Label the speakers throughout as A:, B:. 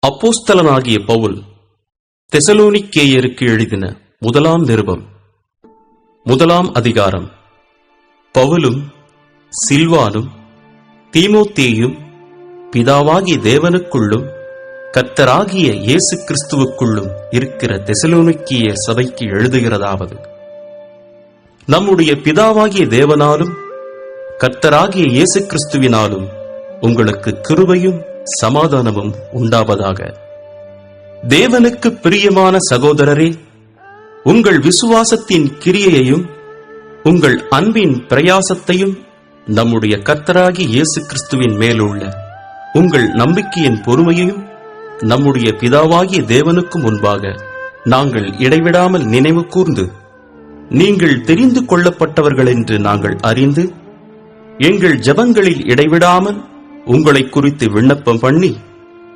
A: அப்போஸ்தலனாகிய பவுல் தெசலோனிக்கேயருக்கு எழுதின முதலாம் நிருபம் 1ஆம் அதிகாரம். பவுலும் சில்வானும் தீமோத்தேயும் பிதாவாகிய தேவனுக்குள்ளும் கர்த்தராகிய இயேசு கிறிஸ்துவுக்குள்ளும் இருக்கிற தெசலோனிக்கேய சபைக்கு எழுதுகிறதாவது: நம்முடைய பிதாவாகிய தேவனாலும் கர்த்தராகிய இயேசு கிறிஸ்துவினாலும் உங்களுக்கு கிருபையும் சமாதானமும் உண்டாவதாக. தேவனுக்கு பிரியமான சகோதரரே, உங்கள் விசுவாசத்தின் கிரியையையும் உங்கள் அன்பின் பிரயாசத்தையும் நம்முடைய கர்த்தராகிய இயேசு கிறிஸ்துவின் மேலுள்ள உங்கள் நம்பிக்கையின் பொறுமையையும் நம்முடைய பிதாவாகிய தேவனுக்கு முன்பாக நாங்கள் இடைவிடாமல் நினைவு கூர்ந்து, நீங்கள் தெரிந்து கொள்ளப்பட்டவர்கள் என்று நாங்கள் அறிந்து, எங்கள் ஜெபங்களில் இடைவிடாமல் உங்களை குறித்து விண்ணப்பம் பண்ணி,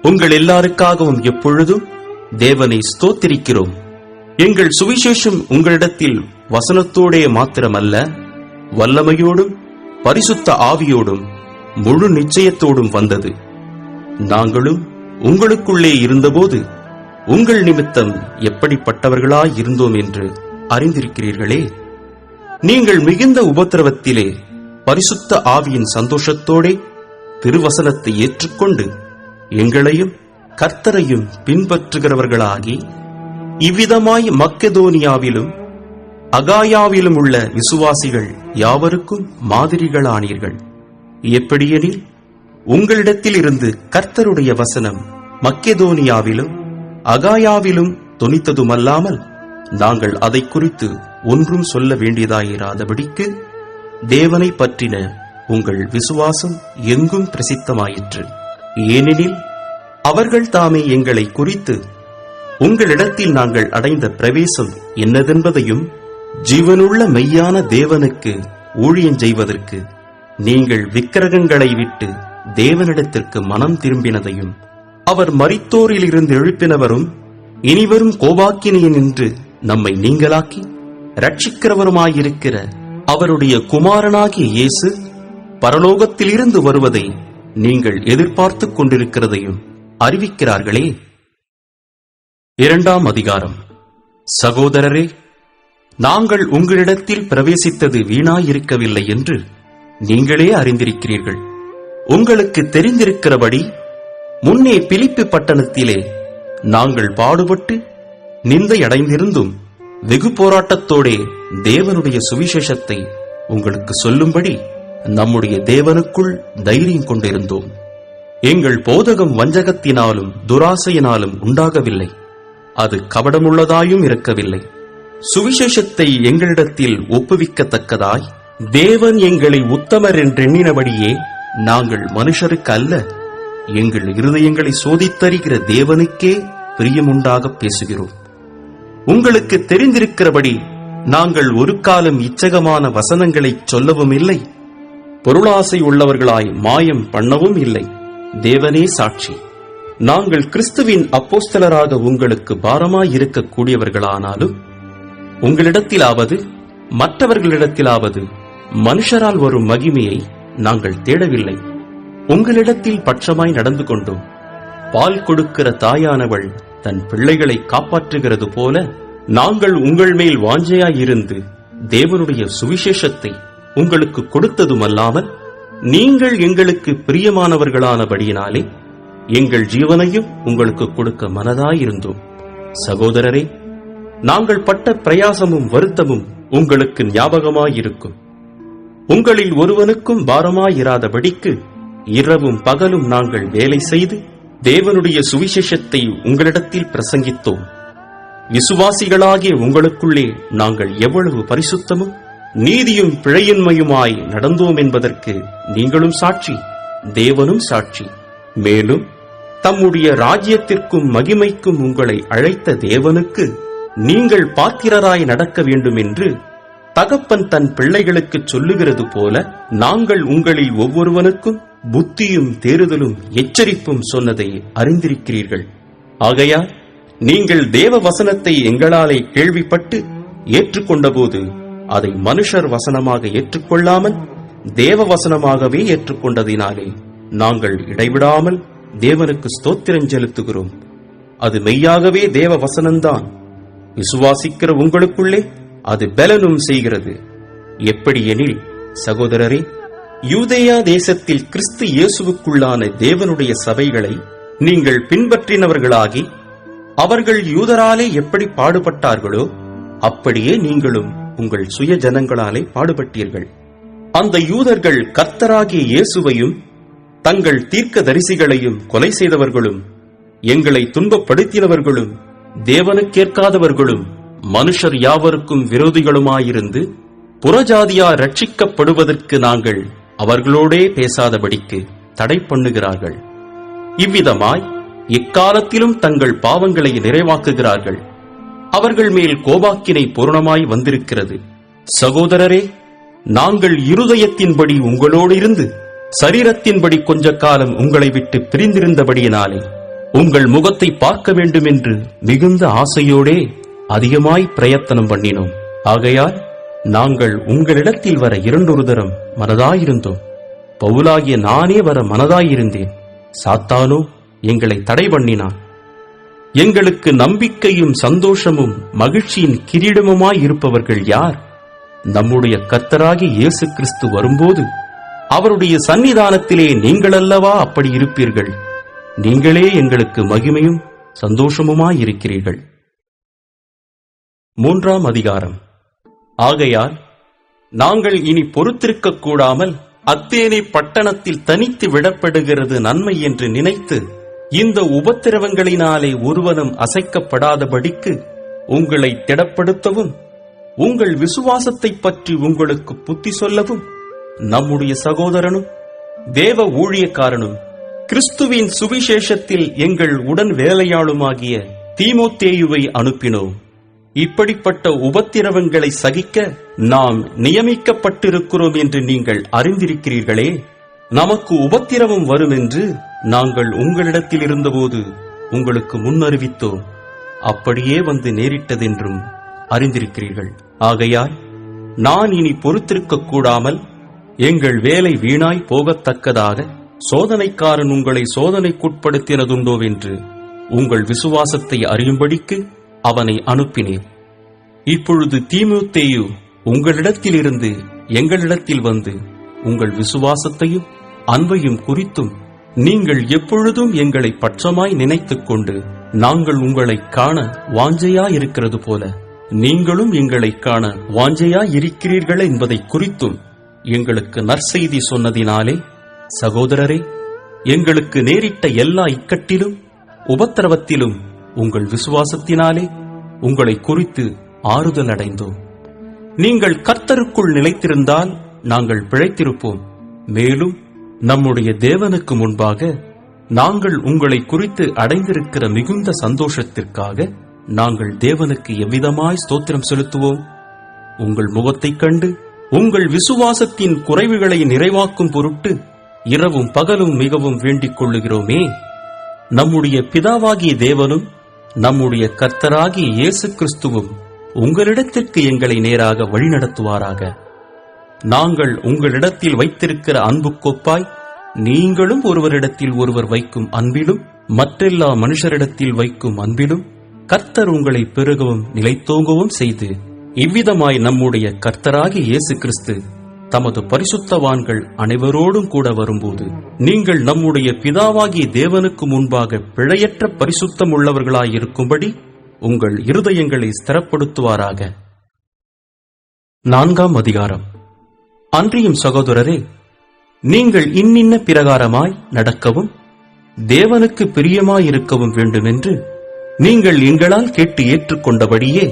A: உங்கள் எல்லாருக்காகவும் எப்பொழுதும் தேவனை ஸ்தோத்திரிக்கிறோம். எங்கள் சுவிசேஷம் உங்களிடத்தில் வசனத்தோடே மாத்திரமல்ல, வல்லமையோடும் பரிசுத்த ஆவியோடும் முழு நிச்சயத்தோடும் வந்தது. நாங்களும் உங்களுக்குள்ளே இருந்தபோது உங்கள் நிமித்தம் எப்படிப்பட்டவர்களாய் இருந்தோம் என்று அறிந்திருக்கிறீர்களே. நீங்கள் மிகுந்த உபத்திரவத்திலே பரிசுத்த ஆவியின் சந்தோஷத்தோடே திருவசனத்தை ஏற்றுக்கொண்டு எங்களையும் கர்த்தரையும் பின்பற்றுகிறவர்களாகி, இவ்விதமாய் மக்கெதோனியாவிலும் அகாயாவிலும் உள்ள விசுவாசிகள் யாவருக்கும் மாதிரிகளானீர்கள். எப்படியெனில், உங்களிடத்தில் இருந்து கர்த்தருடைய வசனம் மக்கெதோனியாவிலும் அகாயாவிலும் தொனித்ததுமல்லாமல், நாங்கள் அதை குறித்து ஒன்றும் சொல்ல வேண்டியதாயிராதபடிக்கு தேவனை பற்றின உங்கள் விசுவாசம் எங்கும் பிரசித்தமாயிற்று. ஏனெனில், அவர்கள் தாமே எங்களை குறித்து உங்களிடத்தில் நாங்கள் அடைந்த பிரவேசம் என்னதென்பதையும், ஜீவனுள்ள மெய்யான தேவனுக்கு ஊழியம் செய்வதற்கு நீங்கள் விக்கிரகங்களை விட்டு தேவனிடத்திற்கு மனம் திரும்பினதையும், அவர் மரித்தோரிலிருந்து எழுப்பினவரும் இனிவரும் கோபாக்கினியனின்று நம்மை நீங்களாக்கி ரட்சிக்கிறவருமாயிருக்கிற அவருடைய குமாரனாகிய இயேசு பரலோகத்திலிருந்து வருவதை நீங்கள் எதிர்பார்த்துக் கொண்டிருக்கிறதையும் அறிவிக்கிறார்களே. 2ஆம் அதிகாரம். சகோதரரே, நாங்கள் உங்களிடத்தில் பிரவேசித்தது வீணாயிருக்கவில்லை என்று நீங்களே அறிந்திருக்கிறீர்கள். உங்களுக்கு தெரிந்திருக்கிறபடி முன்னே பிலிப்பி பட்டணத்திலே நாங்கள் பாடுபட்டு நிந்தையடைந்திருந்தும் வெகு போராட்டத்தோடே தேவனுடைய சுவிசேஷத்தை உங்களுக்கு சொல்லும்படி நம்முடைய தேவனுக்குள் தைரியம் கொண்டிருந்தோம். எங்கள் போதகம் வஞ்சகத்தினாலும் துராசையினாலும் உண்டாகவில்லை, அது கபடமுள்ளதாயும் இருக்கவில்லை. சுவிசேஷத்தை எங்களிடத்தில் ஒப்புவிக்கத்தக்கதாய் தேவன் எங்களை உத்தமர் என்றெண்ணினபடியே நாங்கள் மனுஷருக்கு அல்ல, எங்கள் இருதயங்களை சோதித்தறிகிற தேவனுக்கே பிரியமுண்டாக பேசுகிறோம். உங்களுக்கு தெரிந்திருக்கிறபடி நாங்கள் ஒரு காலம் இச்சகமான வசனங்களை சொல்லவும் இல்லை, பொருளாசை உள்ளவர்களாய் மாயம் பண்ணவும் இல்லை. தேவனே சாட்சி, நாங்கள் கிறிஸ்துவின் அப்போஸ்தலராக உங்களுக்கு பாரமாயிருக்கக்கூடியவர்களானாலும், உங்களிடத்திலாவது மற்றவர்களிடத்திலாவது மனுஷரால் வரும் மகிமையை நாங்கள் தேடவில்லை. உங்களிடத்தில் பட்சமாய் நடந்து கொண்டோம். பால் கொடுக்கிற தாயானவள் தன் பிள்ளைகளை காப்பாற்றுகிறது போல, நாங்கள் உங்கள் மேல் வாஞ்சையாயிருந்து தேவனுடைய சுவிசேஷத்தை உங்களுக்கு கொடுத்ததுமல்லாமல், நீங்கள் எங்களுக்கு பிரியமானவர்களானபடியினாலே எங்கள் ஜீவனையும் உங்களுக்கு கொடுக்க மனதாயிருந்தோம். சகோதரரே, நாங்கள் பட்ட பிரயாசமும் வருத்தமும் உங்களுக்கு ஞாபகமாயிருக்கும். உங்களில் ஒருவனுக்கும் பாரமாயிராதபடிக்கு இரவும் பகலும் நாங்கள் வேலை செய்து தேவனுடைய சுவிசேஷத்தை உங்களிடத்தில் பிரசங்கித்தோம். விசுவாசிகளாகிய உங்களுக்குள்ளே நாங்கள் எவ்வளவு பரிசுத்தமும் நீதியும் பிழையின்மையுமாய் நடந்தோம் என்பதற்கு நீங்களும் சாட்சி, தேவனும் சாட்சி. மேலும் தம்முடைய ராஜ்யத்திற்கும் மகிமைக்கும் உங்களை அழைத்த தேவனுக்கு நீங்கள் பாத்திரராய் நடக்க வேண்டும் என்று தகப்பன் தன் பிள்ளைகளுக்கு சொல்லுகிறது போல, நாங்கள் உங்களில் ஒவ்வொருவனுக்கும் புத்தியும் தேறுதலும் எச்சரிப்பும் சொன்னதை அறிந்திருக்கிறீர்கள். ஆகையால் நீங்கள் தேவ வசனத்தை எங்களாலே கேள்விப்பட்டு ஏற்றுக்கொண்டபோது அதை மனுஷர் வசனமாக ஏற்றுக்கொள்ளாமல் தேவ வசனமாகவே ஏற்றுக்கொண்டதினாலே நாங்கள் இடைவிடாமல் தேவனுக்கு ஸ்தோத்திரம் செலுத்துகிறோம். அது மெய்யாகவே தேவ வசனம்தான். விசுவாசிக்கிற உங்களுக்குள்ளே அது பலனும் செய்கிறது. எப்படி எனில், சகோதரரே, யூதேயா தேசத்தில் கிறிஸ்து இயேசுவுக்குள்ளான தேவனுடைய சபைகளை நீங்கள் பின்பற்றினவர்களாகி, அவர்கள் யூதராலே எப்படி பாடுபட்டார்களோ அப்படியே நீங்களும் உங்கள் சுய ஜனங்களாலே பாடுபட்டீர்கள். அந்த யூதர்கள் கர்த்தராகிய இயேசுவையும் தங்கள் தீர்க்க தரிசிகளையும் கொலை செய்தவர்களும், எங்களை துன்பப்படுத்தினவர்களும், தேவனுக்கேற்காதவர்களும், மனுஷர் யாவருக்கும் விரோதிகளுமாயிருந்து புறஜாதியார் ரட்சிக்கப்படுவதற்கு நாங்கள் அவர்களோடே பேசாதபடிக்கு தடை பண்ணுகிறார்கள். இவ்விதமாய் எக்காலத்திலும் தங்கள் பாவங்களை நிறைவாக்குகிறார்கள். அவர்கள் மேல் கோபாக்கினை பூரணமாய் வந்திருக்கிறது. சகோதரரே, நாங்கள் இருதயத்தின்படி உங்களோடு இருந்து சரீரத்தின்படி கொஞ்ச காலம் உங்களை விட்டு பிரிந்திருந்தபடியினாலே உங்கள் முகத்தை பார்க்க வேண்டும் என்று மிகுந்த ஆசையோடே அதிகமாய் பிரயத்தனம் பண்ணினோம். ஆகையால் நாங்கள் உங்களிடத்தில் வர 2 தரம் மனதாயிருந்தோம். பவுலாகிய நானே வர மனதாயிருந்தேன். சாத்தானோ எங்களை தடை பண்ணினான். எங்களுக்கு நம்பிக்கையும் சந்தோஷமும் மகிழ்ச்சியின் கிரீடமுமாயிருப்பவர்கள் யார்? நம்முடைய கர்த்தராகிய இயேசு கிறிஸ்து வரும்போது அவருடைய சன்னிதானத்திலே நீங்களல்லவா அப்படி இருப்பீர்கள். நீங்களே எங்களுக்கு மகிமையும் சந்தோஷமுமாயிருக்கிறீர்கள். 3ஆம் அதிகாரம். ஆகையால் நாங்கள் இனி பொறுத்திருக்க கூடாமல் அத்தேனை பட்டணத்தில் தனித்து விடப்படுகிறது நன்மை என்று நினைத்து, இந்த உபத்திரவங்களினாலே ஒருவனும் அசைக்கப்படாதபடிக்கு உங்களை திடப்படுத்தவும், உங்கள் விசுவாசத்தை பற்றி உங்களுக்கு புத்தி சொல்லவும், நம்முடைய சகோதரனும் தேவ ஊழியக்காரனும் கிறிஸ்துவின் சுவிசேஷத்தில் எங்கள் உடன் வேலையாளுமாகிய தீமோத்தேயுவை அனுப்பினோம். இப்படிப்பட்ட உபத்திரவங்களை சகிக்க நாம் நியமிக்கப்பட்டிருக்கிறோம் என்று நீங்கள் அறிந்திருக்கிறீர்களே. நமக்கு உபத்திரவம் வரும் என்று நாங்கள் உங்களிடத்தில் இருந்தபோது உங்களுக்கு முன்னறிவித்தோம். அப்படியே வந்து நேரிட்டதென்றும் அறிந்திருக்கிறீர்கள். ஆகையால் நான் இனி பொறுத்திருக்க கூடாமல் எங்கள் வேலை வீணாய் போகத்தக்கதாக சோதனைக்காரன் உங்களை சோதனைக்குட்படுத்தினதுண்டோவென்று உங்கள் விசுவாசத்தை அறியும்படிக்கு அவனை அனுப்பினேன். இப்பொழுது தீமோத்தேயு உங்களிடத்திலிருந்து எங்களிடத்தில் வந்து உங்கள் விசுவாசத்தையும் அன்பையும் குறித்தும் நீங்கள் எப்பொழுதும் எங்களை பட்சமாய் நினைத்துக் கொண்டு, நாங்கள் உங்களை காண வாஞ்சையாயிருக்கிறது போல நீங்களும் எங்களை காண வாஞ்சையாயிருக்கிறீர்கள் என்பதை குறித்தும் எங்களுக்கு நற்செய்தி சொன்னதினாலே, சகோதரரே, எங்களுக்கு நேரிட்ட எல்லா இக்கட்டிலும் உபத்திரவத்திலும் உங்கள் விசுவாசத்தினாலே உங்களை குறித்து ஆறுதல் அடைந்தோம். நீங்கள் கர்த்தருக்குள் நிலைத்திருந்தால் நாங்கள் பிழைத்திருப்போம். மேலும் நம்முடைய தேவனுக்கு முன்பாக நாங்கள் உங்களை குறித்து அடைந்திருக்கிற மிகுந்த சந்தோஷத்திற்காக நாங்கள் தேவனுக்கு எவ்விதமாய் ஸ்தோத்திரம் செலுத்துவோம்? உங்கள் முகத்தைக் கண்டு உங்கள் விசுவாசத்தின் குறைவுகளை நிறைவாக்கும் பொருட்டு இரவும் பகலும் மிகவும் வேண்டிக் கொள்ளுகிறோமே. நம்முடைய பிதாவாகிய தேவனும் நம்முடைய கர்த்தராகிய இயேசு கிறிஸ்துவும் உங்களிடத்திற்கு எங்களை நேராக வழிநடத்துவாராக. நாங்கள் உங்களிடத்தில் வைத்திருக்கிற அன்புக்கொப்பாய் நீங்களும் ஒருவரிடத்தில் ஒருவர் வைக்கும் அன்பிலும் மற்றெல்லா மனுஷரிடத்தில் வைக்கும் அன்பிலும் கர்த்தர் உங்களை பெருகவும் நிலைத்தோங்கவும் செய்து, இவ்விதமாய் நம்முடைய கர்த்தராகிய இயேசு கிறிஸ்து தமது பரிசுத்தவான்கள் அனைவரோடும் கூட வரும்போது நீங்கள் நம்முடைய பிதாவாகிய தேவனுக்கு முன்பாக பிழையற்ற பரிசுத்தம் உள்ளவர்களாயிருக்கும்படி உங்கள் இருதயங்களை ஸ்திரப்படுத்துவாராக. 4ஆம் அதிகாரம். அன்றியும் சகோதரரே, நீங்கள் இன்னின்ன பிரகாரமாய் நடக்கவும் தேவனுக்கு பிரியமாயிருக்கவும் வேண்டுமென்று நீங்கள் எங்களால் கேட்டு ஏற்றுக்கொண்டபடியே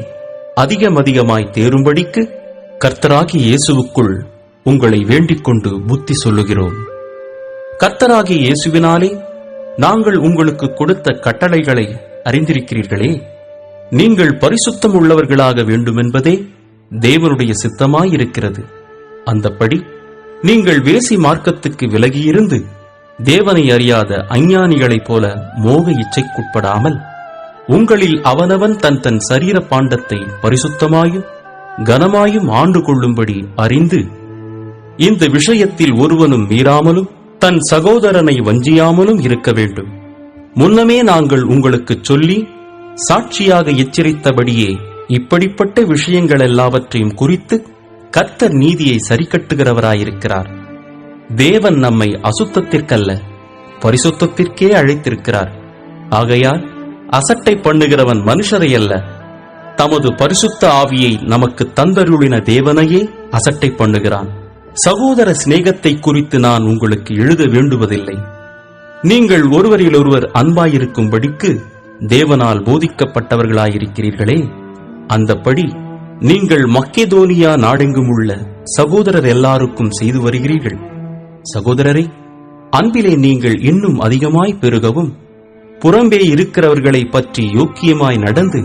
A: அதிகமாய் தேரும்படிக்கு கர்த்தராகிய இயேசுவுக்குள் உங்களை வேண்டிக் கொண்டு புத்தி சொல்லுகிறோம். கர்த்தராகிய இயேசுவினாலே நாங்கள் உங்களுக்கு கொடுத்த கட்டளைகளை அறிந்திருக்கிறீர்களே. நீங்கள் பரிசுத்தம் உள்ளவர்களாக வேண்டுமென்பதே தேவனுடைய சித்தமாயிருக்கிறது. அந்தப்படி நீங்கள் வேசி மார்க்கத்துக்கு விலகியிருந்து தேவனை அறியாத அஞ்ஞானிகளைப் போல மோக இச்சைக்குட்படாமல், உங்களில் அவனவன் தன் தன் சரீர பாண்டத்தை பரிசுத்தமாயும் கனமாயும் ஆண்டு கொள்ளும்படி அறிந்து, இந்த விஷயத்தில் ஒருவனும் மீறாமலும் தன் சகோதரனை வஞ்சியாமலும் இருக்க வேண்டும். முன்னமே நாங்கள் உங்களுக்குச் சொல்லி சாட்சியாக எச்சரித்தபடியே இப்படிப்பட்ட விஷயங்கள் எல்லாவற்றையும் குறித்து கர்த்தர் நீதியை சரிக்கட்டுகிறவராயிருக்கிறார். தேவன் நம்மை அசுத்தத்திற்கல்ல பரிசுத்தத்திற்கே அழைத்திருக்கிறார். ஆகையால் அசட்டை பண்ணுகிறவன் மனுஷரை அல்ல, தமது பரிசுத்த ஆவியை நமக்கு தந்தருளின தேவனையே அசட்டை பண்ணுகிறான். சகோதர சிநேகத்தை குறித்து நான் உங்களுக்கு எழுத வேண்டுவதில்லை. நீங்கள் ஒருவரிலொருவர் அன்பாயிருக்கும்படிக்கு தேவனால் போதிக்கப்பட்டவர்களாயிருக்கிறீர்களே, அந்தப்படி நீங்கள் மக்கெதோனியா நாடெங்கும் உள்ள சகோதரர் எல்லாருக்கும் செய்து வருகிறீர்கள். சகோதரரே, அன்பிலே நீங்கள் இன்னும் அதிகமாய் பெருகவும், புறம்பே இருக்கிறவர்களை பற்றி யோக்கியமாய் நடந்து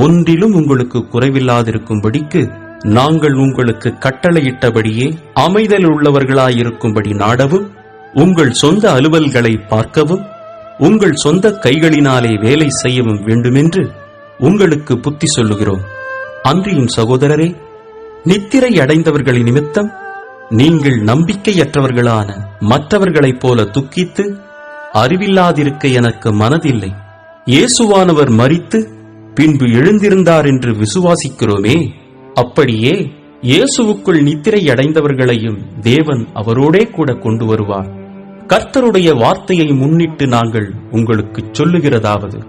A: ஒன்றிலும் உங்களுக்கு குறைவில்லாதிருக்கும்படிக்கு நாங்கள் உங்களுக்கு கட்டளையிட்டபடியே அமைதல் உள்ளவர்களாயிருக்கும்படி நாடவும், உங்கள் சொந்த அலுவல்களை பார்க்கவும், உங்கள் சொந்த கைகளினாலே வேலை செய்யவும் வேண்டுமென்று உங்களுக்கு புத்தி சொல்லுகிறோம். அன்றியும் சகோதரரே, நித்திரை அடைந்தவர்களின் நிமித்தம் நீங்கள் நம்பிக்கையற்றவர்களான மற்றவர்களைப் போல துக்கித்து அறிவில்லாதிருக்க எனக்கு மனதில்லை. இயேசுவானவர் மரித்து பின்பு எழுந்திருந்தார் என்று விசுவாசிக்கிறோமே, அப்படியே இயேசுவுக்குள் நித்திரை அடைந்தவர்களையும் தேவன் அவரோடே கூட கொண்டு வருவார். கர்த்தருடைய வார்த்தையை முன்னிட்டு நாங்கள் உங்களுக்கு சொல்லுகிறதாவது,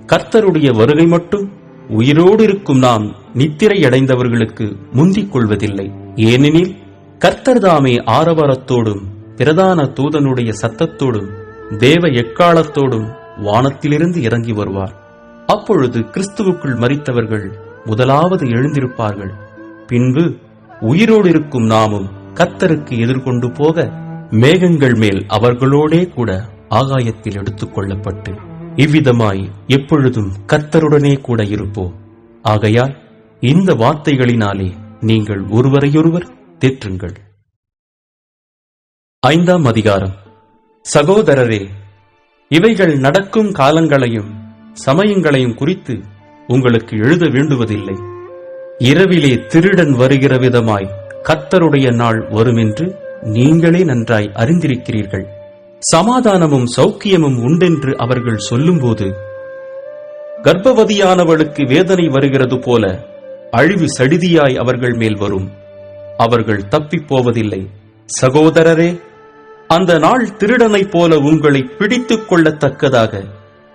A: கர்த்தருடைய வருகை மட்டும் உயிரோடு இருக்கும் நாம் நித்திரை அடைந்தவர்களுக்கு முந்திக் கொள்வதில்லை. ஏனெனில் கர்த்தர் தாமே ஆரவாரத்தோடும் பிரதான தூதனுடைய சத்தத்தோடும் தேவ எக்காலத்தோடும் வானத்திலிருந்து இறங்கி வருவார். அப்பொழுது கிறிஸ்துவுக்குள் மரித்தவர்கள் முதலாவது எழுந்திருப்பார்கள். பின்பு உயிரோடு இருக்கும் நாமும் கர்த்தருக்கு எதிர்கொண்டு போக மேகங்கள் மேல் அவர்களோடே கூட ஆகாயத்தில் எடுத்துக் கொள்ளப்பட்டு இவ்விதமாய் எப்பொழுதும் கர்த்தருடனே கூட இருப்போம். ஆகையால் இந்த வார்த்தைகளினாலே நீங்கள் ஒருவரையொருவர் தேற்றுங்கள். 5ஆம் அதிகாரம். சகோதரரே, இவைகள் நடக்கும் காலங்களையும் சமயங்களையும் குறித்து உங்களுக்கு எழுத வேண்டுவதில்லை. இரவிலே திருடன் வருகிற விதமாய் கர்த்தருடைய நாள் வருமென்று நீங்களே நன்றாய் அறிந்திருக்கிறீர்கள். சமாதானமும் சௌக்கியமும் உண்டென்று அவர்கள் சொல்லும்போது கர்ப்பவதியானவளுக்கு வேதனை வருகிறது போல அழிவு சடிதியாய் அவர்கள் மேல் வரும். அவர்கள் தப்பிப் போவதில்லை. சகோதரரே, அந்த நாள் திருடனைப் போல உங்களை பிடித்துக் கொள்ளத்தக்கதாக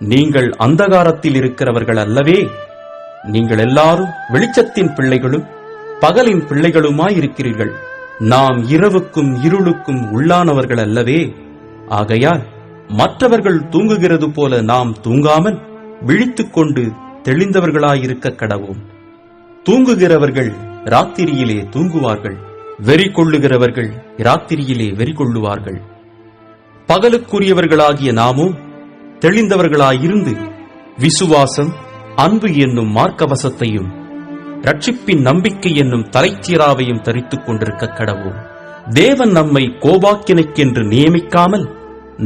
A: நீங்கள் அந்தகாரத்தில் இருக்கிறவர்கள் அல்லவே. நீங்கள் எல்லாரும் வெளிச்சத்தின் பிள்ளைகளும் பகலின் பிள்ளைகளுமாயிருக்கிறீர்கள். நாம் இரவுக்கும் இருளுக்கும் உள்ளானவர்கள் அல்லவே. ஆகையால் மற்றவர்கள் தூங்குகிறது போல நாம் தூங்காமல் விழித்துக் கொண்டு தெளிந்தவர்களாயிருக்க கடவோம். தூங்குகிறவர்கள் ராத்திரியிலே தூங்குவார்கள், வெறி கொள்ளுகிறவர்கள் ராத்திரியிலே வெறி கொள்ளுவார்கள். பகலுக்குரியவர்களாகிய நாமும் தெளிந்தவர்களாயிருந்து விசுவாசம், அன்பு என்னும் மார்க்கவசத்தையும் ரட்சிப்பின் நம்பிக்கை என்னும் தலைச்சீராவையும் தரித்துக் கொண்டிருக்க கடவோம். தேவன் நம்மை கோபாக்கினைக்கென்று நியமிக்காமல்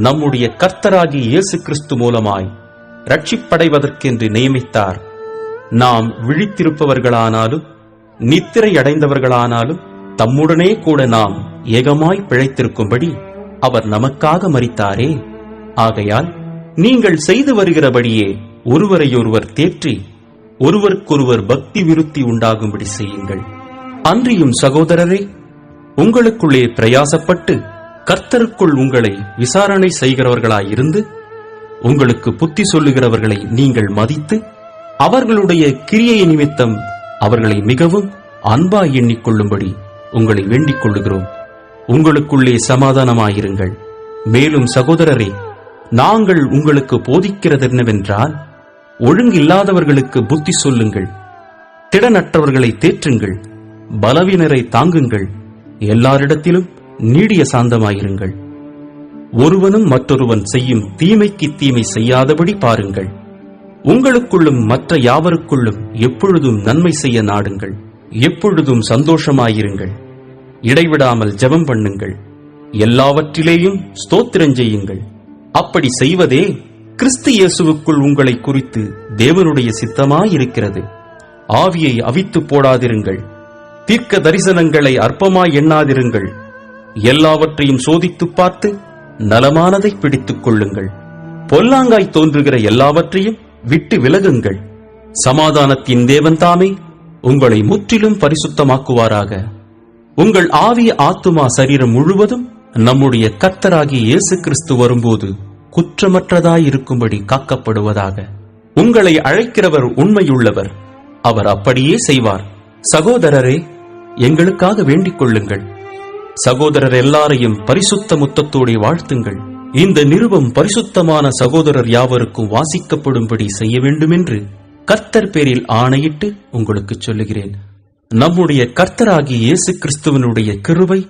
A: நம்முடைய கர்த்தராகிய இயேசு கிறிஸ்து மூலமாய் ரட்சிப்படைவதற்கென்று நியமித்தார். நாம் விழித்திருப்பவர்களானாலும் நித்திரை அடைந்தவர்களானாலும் தம்முடனே கூட நாம் ஏகமாய் பிழைத்திருக்கும்படி அவர் நமக்காக மரித்தாரே. ஆகையால் நீங்கள் செய்து வருகிறபடியே ஒருவரையொருவர் தேற்றி ஒருவருக்கொருவர் பக்தி விருத்தி உண்டாகும்படி செய்யுங்கள். அன்றியும் சகோதரரே, உங்களுக்குள்ளே பிரயாசப்பட்டு கர்த்தருக்குள் உங்களை விசாரணை செய்கிறவர்களாயிருந்து உங்களுக்கு புத்தி சொல்லுகிறவர்களை நீங்கள் மதித்து அவர்களுடைய கிரியை நிமித்தம் அவர்களை மிகவும் அன்பாய் எண்ணிக்கொள்ளும்படி உங்களை வேண்டிக் கொள்ளுகிறோம். உங்களுக்குள்ளே சமாதானமாயிருங்கள். மேலும் சகோதரரே, நாங்கள் உங்களுக்கு போதிக்கிறதென்னவென்றால், ஒழுங்கில்லாதவர்களுக்கு புத்தி சொல்லுங்கள், திடனற்றவர்களை தேற்றுங்கள், பலவீனரை தாங்குங்கள், எல்லாரிடத்திலும் நீடிய சாந்தமாயிருங்கள். ஒருவனும் மற்றொருவன் செய்யும் தீமைக்கு தீமை செய்யாதபடி பாருங்கள். உங்களுக்குள்ளும் மற்ற யாவருக்குள்ளும் எப்பொழுதும் நன்மை செய்ய நாடுங்கள். எப்பொழுதும் சந்தோஷமாயிருங்கள். இடைவிடாமல் ஜெபம் பண்ணுங்கள். எல்லாவற்றிலேயும் ஸ்தோத்திரம் செய்யுங்கள். அப்படி செய்வதே கிறிஸ்து இயேசுவுக்குள் உங்களை குறித்து தேவனுடைய சித்தமாயிருக்கிறது. ஆவியை அவித்து போடாதிருங்கள். தீர்க்க தரிசனங்களை அற்பமாய் எண்ணாதிருங்கள். எல்லாவற்றையும் சோதித்துப் பார்த்து நலமானதை பிடித்துக் கொள்ளுங்கள். பொல்லாங்காய் தோன்றுகிற எல்லாவற்றையும் விட்டு விலகுங்கள். சமாதானத்தின் தேவன் தாமே உங்களை முற்றிலும் பரிசுத்தமாக்குவாராக. உங்கள் ஆவி, ஆத்துமா, சரீரம் முழுவதும் நம்முடைய கர்த்தராகிய இயேசு கிறிஸ்து வரும்போது குற்றமற்றதாயிருக்கும்படி காக்கப்படுவதாக. உங்களை அழைக்கிறவர் உண்மையுள்ளவர், அவர் அப்படியே செய்வார். சகோதரரே, எங்களுக்காக வேண்டிக் கொள்ளுங்கள். சகோதரர் எல்லாரையும் பரிசுத்த முத்தத்தோடு வாழ்த்துங்கள். இந்த நிருபம் பரிசுத்தமான சகோதரர் யாவருக்கும் வாசிக்கப்படும்படி செய்ய வேண்டுமென்று கர்த்தர் பேரில் ஆணையிட்டு உங்களுக்கு சொல்லுகிறேன். நம்முடைய கர்த்தராகிய இயேசு கிறிஸ்துவனுடைய கிருபை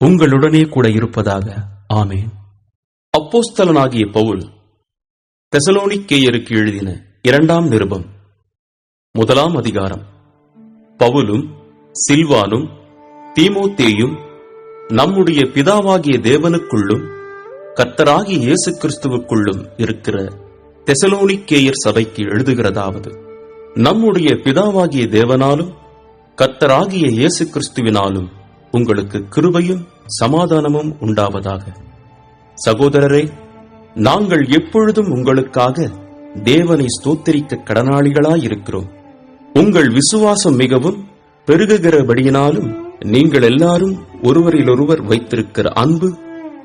A: உங்களுடனே கூட இருப்பதாக. ஆமென். அப்போஸ்தலனாகிய பவுல் தெசலோனிக்கேயருக்கு எழுதின 2ஆம் நிருபம் 1ஆம் அதிகாரம். பவுலும் சில்வானும் தீமோத்தேயும் நம்முடைய பிதாவாகிய தேவனுக்குள்ளும் கர்த்தராகிய இயேசு கிறிஸ்துவுக்குள்ளும் இருக்கிற தெசலோனிக்கேயர் சபைக்கு எழுதுகிறதாவது: நம்முடைய பிதாவாகிய தேவனாலும் கர்த்தராகிய இயேசு கிறிஸ்துவினாலும் உங்களுக்கு கிருபையும் சமாதானமும் உண்டாவதாக. சகோதரரே, நாங்கள் எப்பொழுதும் உங்களுக்காக தேவனை ஸ்தோத்திரிக்க கடனாளிகளாயிருக்கிறோம். உங்கள் விசுவாசம் மிகவும் பெருகுகிறபடியினாலும் நீங்கள் எல்லாரும் ஒருவரிலொருவர் வைத்திருக்கிற அன்பு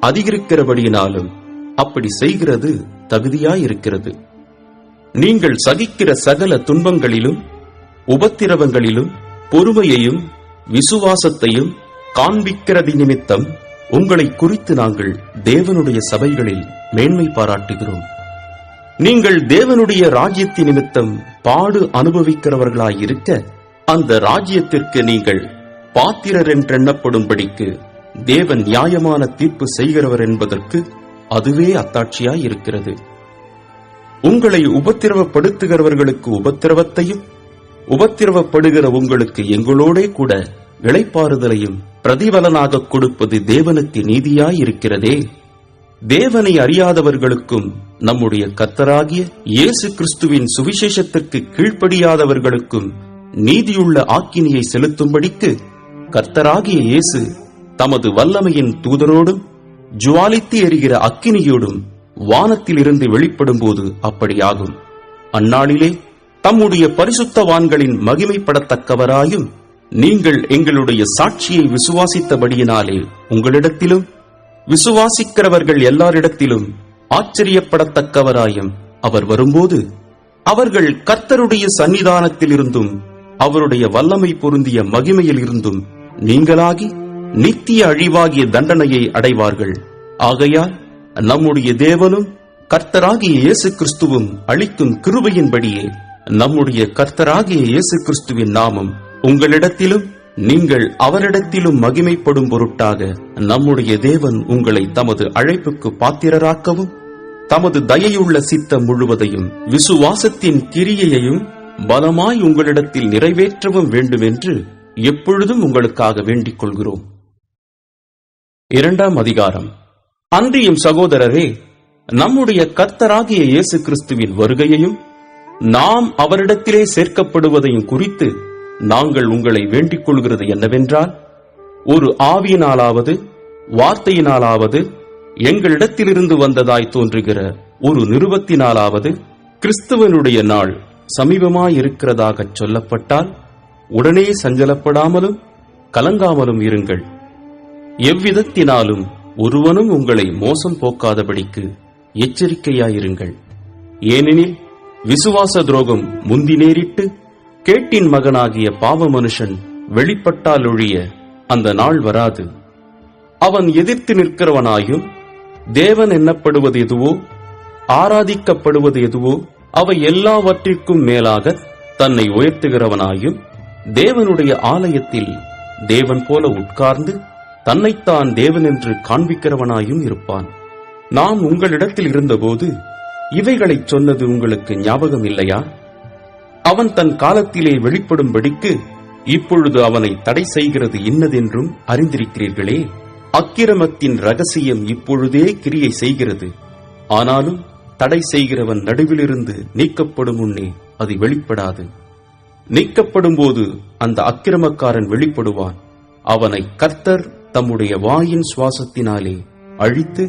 A: அதிகரிக்கிறபடியினாலும் அப்படி செய்கிறது தகுதியாயிருக்கிறது. நீங்கள் சகிக்கிற சகல துன்பங்களிலும் உபத்திரவங்களிலும் பொறுமையையும் விசுவாசத்தையும் காண்பிக்கிறது நிமித்தம் உங்களை குறித்து நாங்கள் தேவனுடைய சபைகளில் மேன்மை பாராட்டுகிறோம். நீங்கள் தேவனுடைய ராஜ்யத்தின் நிமித்தம் பாடு அனுபவிக்கிறவர்களாயிருக்க அந்த ராஜ்யத்திற்கு நீங்கள் பாத்திரர் என்றெண்ணப்படும்படிக்கு தேவன் நியாயமான தீர்ப்பு செய்கிறவர் என்பதற்கு அதுவே அத்தாட்சியாயிருக்கிறது. உங்களை உபத்திரவப்படுத்துகிறவர்களுக்கு உபத்திரவத்தையும் உபத்திரவப்படுகிற உங்களுக்கு எங்களோடே கூட இளைப்பாறுதலையும் பிரதிபலனாக கொடுப்பது தேவனுக்கு நீதியாயிருக்கிறதே. தேவனை அறியாதவர்களுக்கும் நம்முடைய கர்த்தராகிய இயேசு கிறிஸ்துவின் சுவிசேஷத்திற்கு கீழ்ப்படியாதவர்களுக்கும் நீதியுள்ள ஆக்கினியை செலுத்தும்படிக்கு கர்த்தராகிய இயேசு தமது வல்லமையின் தூதரோடும் ஜுவாலித்து எரிகிற அக்கினியோடும் வானத்திலிருந்து வெளிப்படும் போது அப்படியாகும். அந்நாளிலே தம்முடைய பரிசுத்தவான்களின் மகிமைப்படத்தக்கவராயும் நீங்கள் எங்களுடைய சாட்சியை விசுவாசித்தபடியினாலே உங்களிடத்திலும் விசுவாசிக்கிறவர்கள் எல்லாரிடத்திலும் ஆச்சரியப்படத்தக்கவராயும் அவர் வரும்போது அவர்கள் கர்த்தருடைய சன்னிதானத்திலிருந்தும் அவருடைய வல்லமை பொருந்திய மகிமையில் இருந்தும் நீங்களாகி நித்திய அழிவாகிய தண்டனையை அடைவார்கள். ஆகையால் நம்முடைய தேவனும் கர்த்தராகிய இயேசு கிறிஸ்துவும் அளிக்கும் கிருபையின்படியே நம்முடைய கர்த்தராகிய இயேசு கிறிஸ்துவின் நாமம் உங்களிடத்திலும் நீங்கள் அவரிடத்திலும் மகிமைப்படும் பொருட்டாக நம்முடைய தேவன் உங்களை தமது அழைப்புக்கு பாத்திரராக்கவும் தமது தயையுள்ள சித்தம் முழுவதையும் விசுவாசத்தின் கிரியையையும் பலமாய் உங்களிடத்தில் நிறைவேற்றவும் வேண்டும் என்று எப்பொழுதும் உங்களுக்காக வேண்டிக் கொள்கிறோம். 2ஆம் அதிகாரம். அன்றியும் சகோதரரே, நம்முடைய கர்த்தராகிய இயேசு கிறிஸ்துவின் வருகையையும் நாம் அவரிடத்திலே சேர்க்கப்படுவதையும் குறித்து நாங்கள் உங்களை வேண்டிக் கொள்கிறது என்னவென்றால், ஒரு ஆவியினாலாவது வார்த்தையினாலாவது எங்களிடத்திலிருந்து வந்ததாய் தோன்றுகிற ஒரு நிருபத்தினாலாவது கிறிஸ்துவனுடைய நாள் சமீபமாயிருக்கிறதாக சொல்லப்பட்டால் உடனே சஞ்சலப்படாமலும் கலங்காமலும் இருங்கள். எவ்விதத்தினாலும் ஒருவனும் உங்களை மோசம் போக்காதபடிக்கு எச்சரிக்கையாயிருங்கள். ஏனெனில் விசுவாச துரோகம் முந்தி நேரிட்டு கேட்டின் மகனாகிய பாவ மனுஷன் வெளிப்பட்டால் ஒழிய அந்த நாள் வராது. அவன் எதிர்த்து நிற்கிறவனாயும் தேவன் எண்ணப்படுவது எதுவோ ஆராதிக்கப்படுவது எதுவோ அவை எல்லாவற்றிற்கும் மேலாக தன்னை உயர்த்துகிறவனாயும் தேவனுடைய ஆலயத்தில் தேவன் போல உட்கார்ந்து தன்னைத்தான் தேவன் என்று காண்பிக்கிறவனாயும் இருப்பான். நாம் உங்களிடத்தில் இருந்தபோது இவைகளைச் சொன்னது உங்களுக்கு ஞாபகம் இல்லையா? அவன் தன் காலத்திலே வெளிப்படும்படிக்கு இப்பொழுது அவனை தடை செய்கிறது இன்னதென்றும் அறிந்திருக்கிறீர்களே. அக்கிரமத்தின் ரகசியம் இப்பொழுதே கிரியை செய்கிறது. ஆனாலும் தடை செய்கிறவன் நடுவிலிருந்து நீக்கப்படும் முன்னே அது வெளிப்படாது. நீக்கப்படும் போது அந்த அக்கிரமக்காரன் வெளிப்படுவான். அவனை கர்த்தர் தம்முடைய வாயின் சுவாசத்தினாலே அழித்து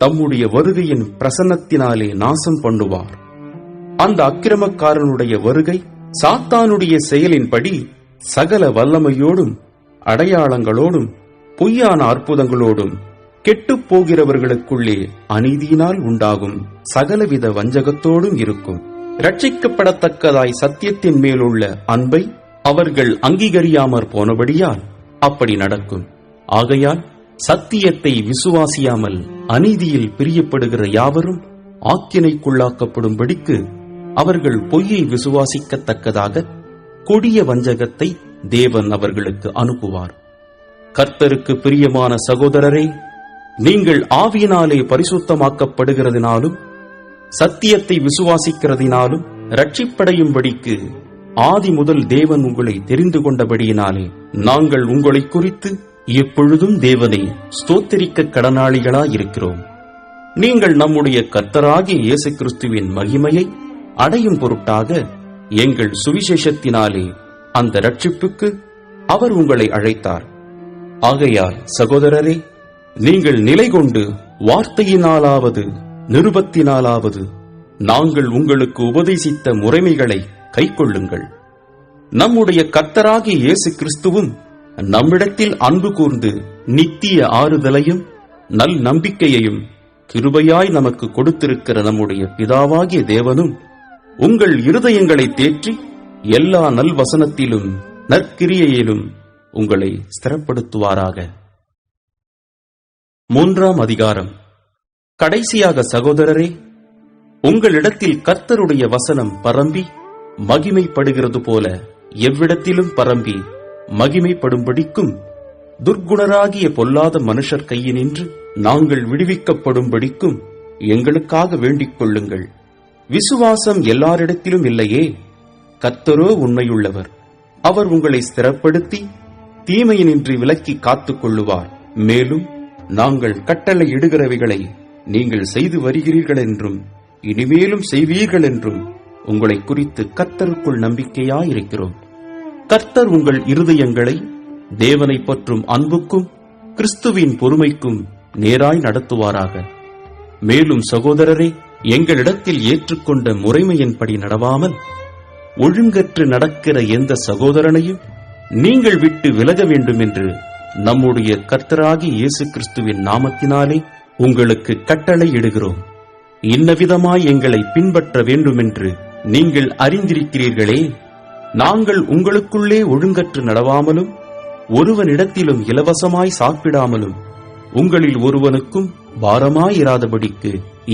A: தம்முடைய வருகையின் பிரசன்னத்தினாலே நாசம் பண்ணுவார். அந்த அக்கிரமக்காரனுடைய வருகை சாத்தானுடைய செயலின்படி சகல வல்லமையோடும் அடையாளங்களோடும் பொய்யான அற்புதங்களோடும் கெட்டுப் போகிறவர்களுக்குள்ளே அநீதியினால் உண்டாகும் சகலவித வஞ்சகத்தோடும் இருக்கும். இரட்சிக்கப்படத்தக்கதாய் சத்தியத்தின் மேலுள்ள அன்பை அவர்கள் அங்கீகரியாமற் போனபடியால் அப்படி நடக்கும். ஆகையால் சத்தியத்தை விசுவாசியாமல் அநீதியில் பிரியப்படுகிற யாவரும் ஆக்கினைக்குள்ளாக்கப்படும்படிக்கு அவர்கள் பொய்யை விசுவாசிக்கத்தக்கதாக கொடிய வஞ்சகத்தை தேவன் அவர்களுக்கு அனுப்புவார். கர்த்தருக்கு பிரியமான சகோதரரே, நீங்கள் ஆவியினாலே பரிசுத்தமாக்கப்படுகிறதினாலும் சத்தியத்தை விசுவாசிக்கிறதினாலும் இரட்சிப்படையும்படிக்கு ஆதி முதல் தேவன் உங்களை தெரிந்து கொண்டபடியினாலே நாங்கள் உங்களை குறித்து எப்பொழுதும் தேவனை ஸ்தோத்திரிக்க கடனாளிகளாயிருக்கிறோம். நீங்கள் நம்முடைய கர்த்தராகிய இயேசு கிறிஸ்துவின் மகிமையை அடையும் பொருட்டாக எங்கள் சுவிசேஷத்தினாலே அந்த இரட்சிப்புக்கு அவர் உங்களை அழைத்தார். ஆகையால் சகோதரரே, நீங்கள் நிலை கொண்டு வார்த்தையினாலாவது நிருபத்தினாலாவது நாங்கள் உங்களுக்கு உபதேசித்த முறைமைகளை கைக்கொள்ளுங்கள். நம்முடைய கர்த்தராகிய இயேசு கிறிஸ்துவும் நம்மிடத்தில் அன்பு கூர்ந்து நித்திய ஆறுதலையும் நல் நம்பிக்கையையும் கிருபையாய் நமக்கு கொடுத்திருக்கிற நம்முடைய பிதாவாகிய தேவனும் உங்கள் இருதயங்களை தேற்றி எல்லா நல்வசனத்திலும் நற்கிரியையிலும் உங்களை ஸ்திரப்படுத்துவாராக. 3ஆம் அதிகாரம். கடைசியாக சகோதரரே, உங்களிடத்தில் கர்த்தருடைய வசனம் பரம்பி மகிமைப்படுகிறது போல எவ்விடத்திலும் பரம்பி மகிமைப்படும்படிக்கும் துர்க்குணராகிய பொல்லாத மனுஷர் கையினின்று நாங்கள் விடுவிக்கப்படும்படிக்கும் எங்களுக்காக வேண்டிக் கொள்ளுங்கள். விசுவாசம் எல்லாரிடத்திலும் இல்லையே, கர்த்தரோ உண்மையுள்ளவர். அவர் உங்களை ஸ்திரப்படுத்தி தீமையினின்று விலக்கி காத்துக் கொள்ளுவார். மேலும் நாங்கள் கட்டளை இடுகிறவைகளை நீங்கள் செய்து வருகிறீர்கள் என்றும் இனிமேலும் செய்வீர்கள் என்றும் உங்களை குறித்து கர்த்தருக்குள் நம்பிக்கையாயிருக்கிறோம். கர்த்தர் உங்கள் இருதயங்களை தேவனை பற்றும் அன்புக்கும் கிறிஸ்துவின் பொறுமைக்கும் நேராய் நடத்துவாராக. மேலும் சகோதரரே, எங்களிடத்தில் ஏற்றுக்கொண்ட முறைமையின்படி நடவாமல் ஒழுங்கற்று நடக்கிற எந்த சகோதரனையும் நீங்கள் விட்டு விலக வேண்டும் என்று நம்முடைய கர்த்தராகிய இயேசு கிறிஸ்துவின் நாமத்தினாலே உங்களுக்கு கட்டளை இடுகிறோம். இன்னவிதமாய் எங்களை பின்பற்ற வேண்டுமென்று நீங்கள் அறிந்திருக்கிறீர்களே. நாங்கள் உங்களுக்குள்ளே ஒழுங்கற்று நடவாமலும் ஒருவனிடத்திலும் இலவசமாய் சாப்பிடாமலும் உங்களில் ஒருவனுக்கும் பாரமாயிராதபடிக்கு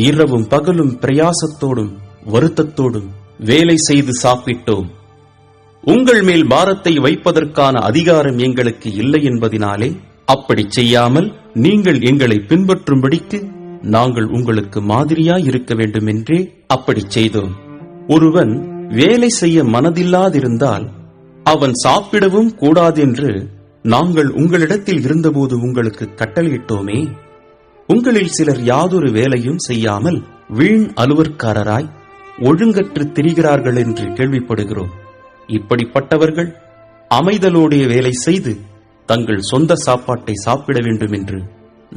A: இரவும் பகலும் பிரயாசத்தோடும் வருத்தத்தோடும் வேலை செய்து சாப்பிட்டோம். உங்கள் மேல் பாரத்தை வைப்பதற்கான அதிகாரம் எங்களுக்கு இல்லை என்பதினாலே அப்படி செய்யாமல் நீங்கள் எங்களை பின்பற்றும்படிக்கு நாங்கள் உங்களுக்கு மாதிரியாய் இருக்க வேண்டுமென்றே அப்படி செய்தோம். ஒருவன் வேலை செய்ய மனதில்லாதிருந்தால் அவன் சாப்பிடவும் கூடாதென்று நாங்கள் உங்களிடத்தில் இருந்தபோது உங்களுக்கு கட்டளையிட்டோமே. உங்களில் சிலர் யாதொரு வேலையும் செய்யாமல் வீண் அலுவற்காரராய் ஒழுங்கற்று திரிகிறார்கள் என்று கேள்விப்படுகிறோம். இப்படிப்பட்டவர்கள் அமைதலோடைய வேலை செய்து தங்கள் சொந்த சாப்பாட்டை சாப்பிட வேண்டும் என்று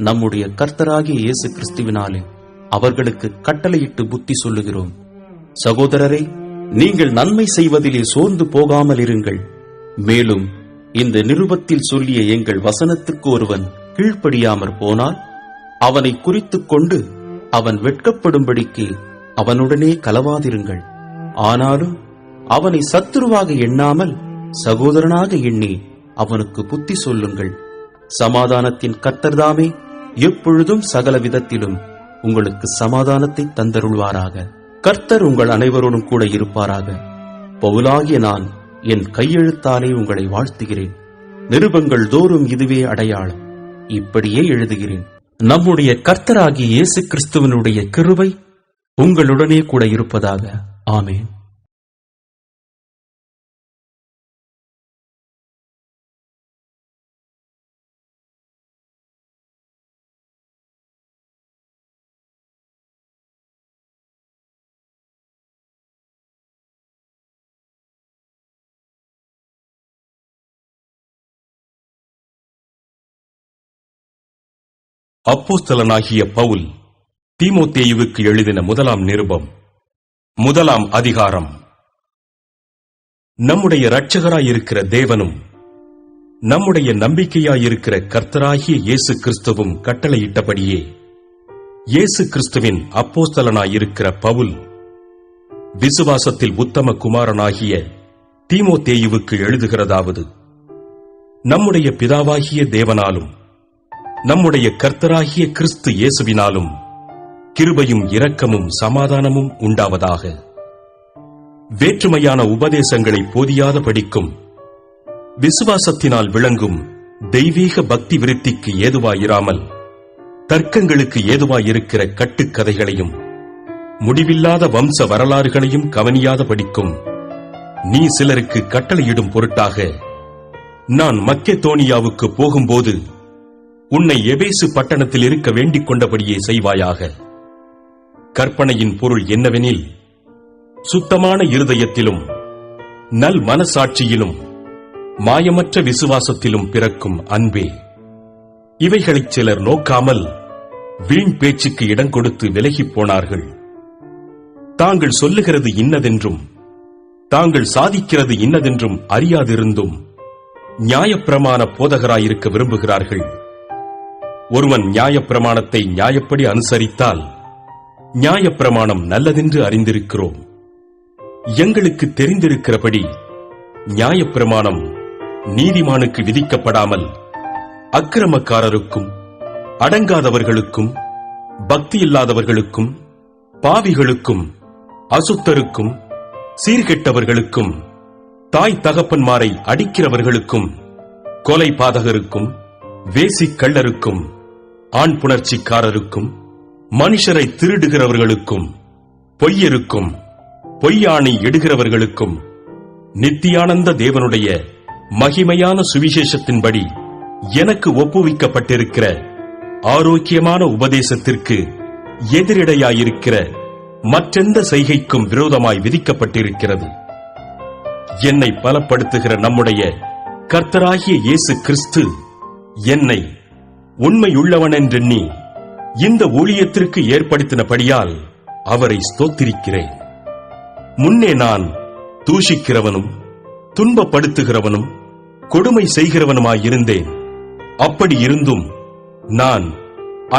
A: நம்முடைய கர்த்தராகிய இயேசு கிறிஸ்துவினாலே அவர்களுக்கு கட்டளையிட்டு புத்தி சொல்லுகிறோம். சகோதரரே, நீங்கள் நன்மை செய்வதிலே சோர்ந்து போகாமல் இருங்கள். மேலும் இந்த நிருபத்தில் சொல்லிய எங்கள் வசனத்துக்கு ஒருவன் கீழ்ப்படியாமற் போனால் அவனை குறித்துக் கொண்டு அவன் வெட்கப்படும்படிக்கு அவனுடனே கலவாதிருங்கள். ஆனாலும் அவனை சத்துருவாக எண்ணாமல் சகோதரனாக எண்ணி அவனுக்கு புத்தி சொல்லுங்கள். சமாதானத்தின் கர்த்தர்தாமே எப்பொழுதும் சகல விதத்திலும் உங்களுக்கு சமாதானத்தை தந்தருள்வாராக. கர்த்தர் உங்கள் அனைவரோடும் கூட இருப்பாராக. பவுலாகிய நான் என் கையெழுத்தாலே உங்களை வாழ்த்துகிறேன். நிருபங்கள் தோறும் இதுவே அடையாளம். இப்படியே எழுதுகிறேன். நம்முடைய கர்த்தராகிய இயேசு கிறிஸ்துவனுடைய கிருபை உங்களுடனே கூட இருப்பதாக. ஆமென்.
B: அப்போஸ்தலனாகிய பவுல் தீமோத்தேயுவுக்கு எழுதின முதலாம் நிருபம், முதலாம் அதிகாரம். நம்முடைய இரட்சகராயிருக்கிற தேவனும் நம்முடைய நம்பிக்கையாயிருக்கிற கர்த்தராகிய இயேசு கிறிஸ்துவும் கட்டளையிட்டபடியே இயேசு கிறிஸ்துவின் அப்போஸ்தலனாயிருக்கிற பவுல், விசுவாசத்தில் உத்தம குமாரனாகிய தீமோத்தேயுவுக்கு எழுதுகிறதாவது: நம்முடைய பிதாவாகிய தேவனாலும் நம்முடைய கர்த்தராகிய கிறிஸ்து இயேசுவினாலும் கிருபையும் இரக்கமும் சமாதானமும் உண்டாவதாக. வேற்றுமையான உபதேசங்களை போதியாத படிக்கும் விசுவாசத்தினால் விளங்கும் தெய்வீக பக்தி விருத்திக்கு ஏதுவாயிராமல் தர்க்கங்களுக்கு ஏதுவாயிருக்கிற கட்டுக்கதைகளையும் முடிவில்லாத வம்ச வரலாறுகளையும் கவனியாத படிக்கும் நீ சிலருக்கு கட்டளையிடும் பொருட்டாக நான் மக்கெதோனியாவுக்கு போகும்போது உன்னை எபேசு பட்டணத்தில் இருக்க வேண்டிக் கொண்டபடியே செய்வாயாக. கற்பனையின் பொருள் என்னவெனில், சுத்தமான இருதயத்திலும் நல் மனசாட்சியிலும் மாயமற்ற விசுவாசத்திலும் பிறக்கும் அன்பே. இவைகளைச் சிலர் நோக்காமல் வீண் பேச்சுக்கு இடம் கொடுத்து விலகிப் போனார்கள். தாங்கள் சொல்லுகிறது இன்னதென்றும் தாங்கள் சாதிக்கிறது இன்னதென்றும் அறியாதிருந்தும் நியாயப்பிரமாண போதகராயிருக்க விரும்புகிறார்கள். ஒருவன் நியாயப்பிரமாணத்தை நியாயப்படி அனுசரித்தால் நியாயப்பிரமாணம் நல்லதென்று அறிந்திருக்கிறோம். எங்களுக்கு தெரிந்திருக்கிறபடி நியாயப்பிரமாணம் நீதிமானுக்கு விதிக்கப்படாமல் அக்கிரமக்காரருக்கும் அடங்காதவர்களுக்கும் பக்தியில்லாதவர்களுக்கும் பாவிகளுக்கும் அசுத்தருக்கும் சீர்கெட்டவர்களுக்கும் தாய் தகப்பன்மாரை அடிக்கிறவர்களுக்கும் கொலை பாதகருக்கும் வேசிக் கள்ளருக்கும் ஆண் புணர்ச்சிக்காரருக்கும் மனுஷரை திருடுகிறவர்களுக்கும் பொய்யருக்கும் பொய்யாணை எடுகிறவர்களுக்கும் நித்தியானந்த தேவனுடைய மகிமையான சுவிசேஷத்தின்படி எனக்கு ஒப்புவிக்கப்பட்டிருக்கிற ஆரோக்கியமான உபதேசத்திற்கு எதிரிடையாயிருக்கிற மற்றெந்த செய்கைக்கும் விரோதமாய் விதிக்கப்பட்டிருக்கிறது. என்னை பலப்படுத்துகிற நம்முடைய கர்த்தராகிய இயேசு கிறிஸ்து என்னை உண்மையுள்ளவனென்றெண்ணி இந்த ஊழியத்திற்கு ஏற்படுத்தினபடியால் அவரை ஸ்தோத்திரிக்கிறேன். முன்னே நான் தூஷிக்கிறவனும் துன்பப்படுத்துகிறவனும் கொடுமை செய்கிறவனுமாயிருந்தேன். அப்படி இருந்தும் நான்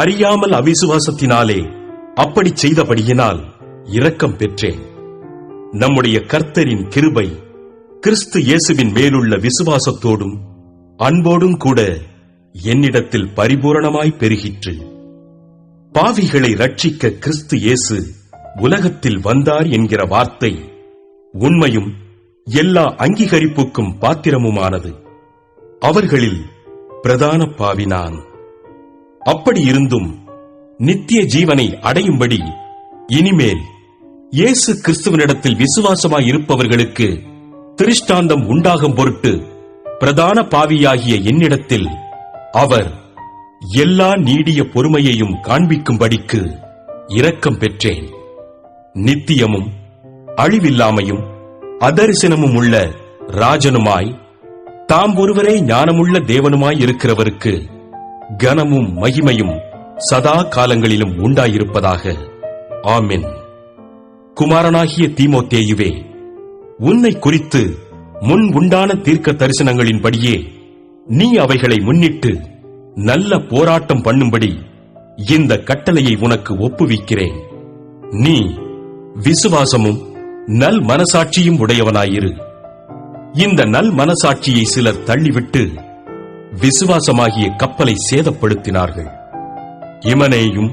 B: அறியாமல் அவிசுவாசத்தினாலே அப்படி செய்தபடியினால் இரக்கம் பெற்றேன். நம்முடைய கர்த்தரின் கிருபை கிறிஸ்து இயேசுவின் மேலுள்ள விசுவாசத்தோடும் அன்போடும் கூட என்னிடத்தில் பரிபூரணமாய் பெருகிற்று. பாவிகளை ரட்சிக்க கிறிஸ்து இயேசு உலகத்தில் வந்தார் என்கிற வார்த்தை உண்மையும் எல்லா அங்கீகரிப்புக்கும் பாத்திரமுமானது. அவர்களில் பிரதான பாவி நான். அப்படி இருந்தும் நித்திய ஜீவனை அடையும்படி இனிமேல் இயேசு கிறிஸ்துவனிடத்தில் விசுவாசமாய் இருப்பவர்களுக்கு திருஷ்டாந்தம் உண்டாகும் பொருட்டு பிரதான பாவியாகிய என்னிடத்தில் அவர் எல்லா நீடிய பொறுமையையும் காண்பிக்கும்படிக்கு இரக்கம் பெற்றேன். நித்தியமும் அழிவில்லாமையும் அதரிசனமும் உள்ள ராஜனுமாய் தாம் ஒருவரே ஞானமுள்ள தேவனுமாய் இருக்கிறவருக்கு கனமும் மகிமையும் சதா காலங்களிலும் உண்டாயிருப்பதாக. ஆமென். குமாரனாகிய தீமோத்தேயுவே, உன்னை குறித்து முன் உண்டான தீர்க்க தரிசனங்களின்படியே நீ அவைகளை முன்னிட்டு நல்ல போராட்டம் பண்ணும்படி இந்த கட்டளையை உனக்கு ஒப்புவிக்கிறேன். நீ விசுவாசமும் நல் மனசாட்சியும் உடையவனாயிரு. இந்த நல் மனசாட்சியை சிலர் தள்ளிவிட்டு விசுவாசமாகிய கப்பலை சேதப்படுத்தினார்கள். இமனேயும்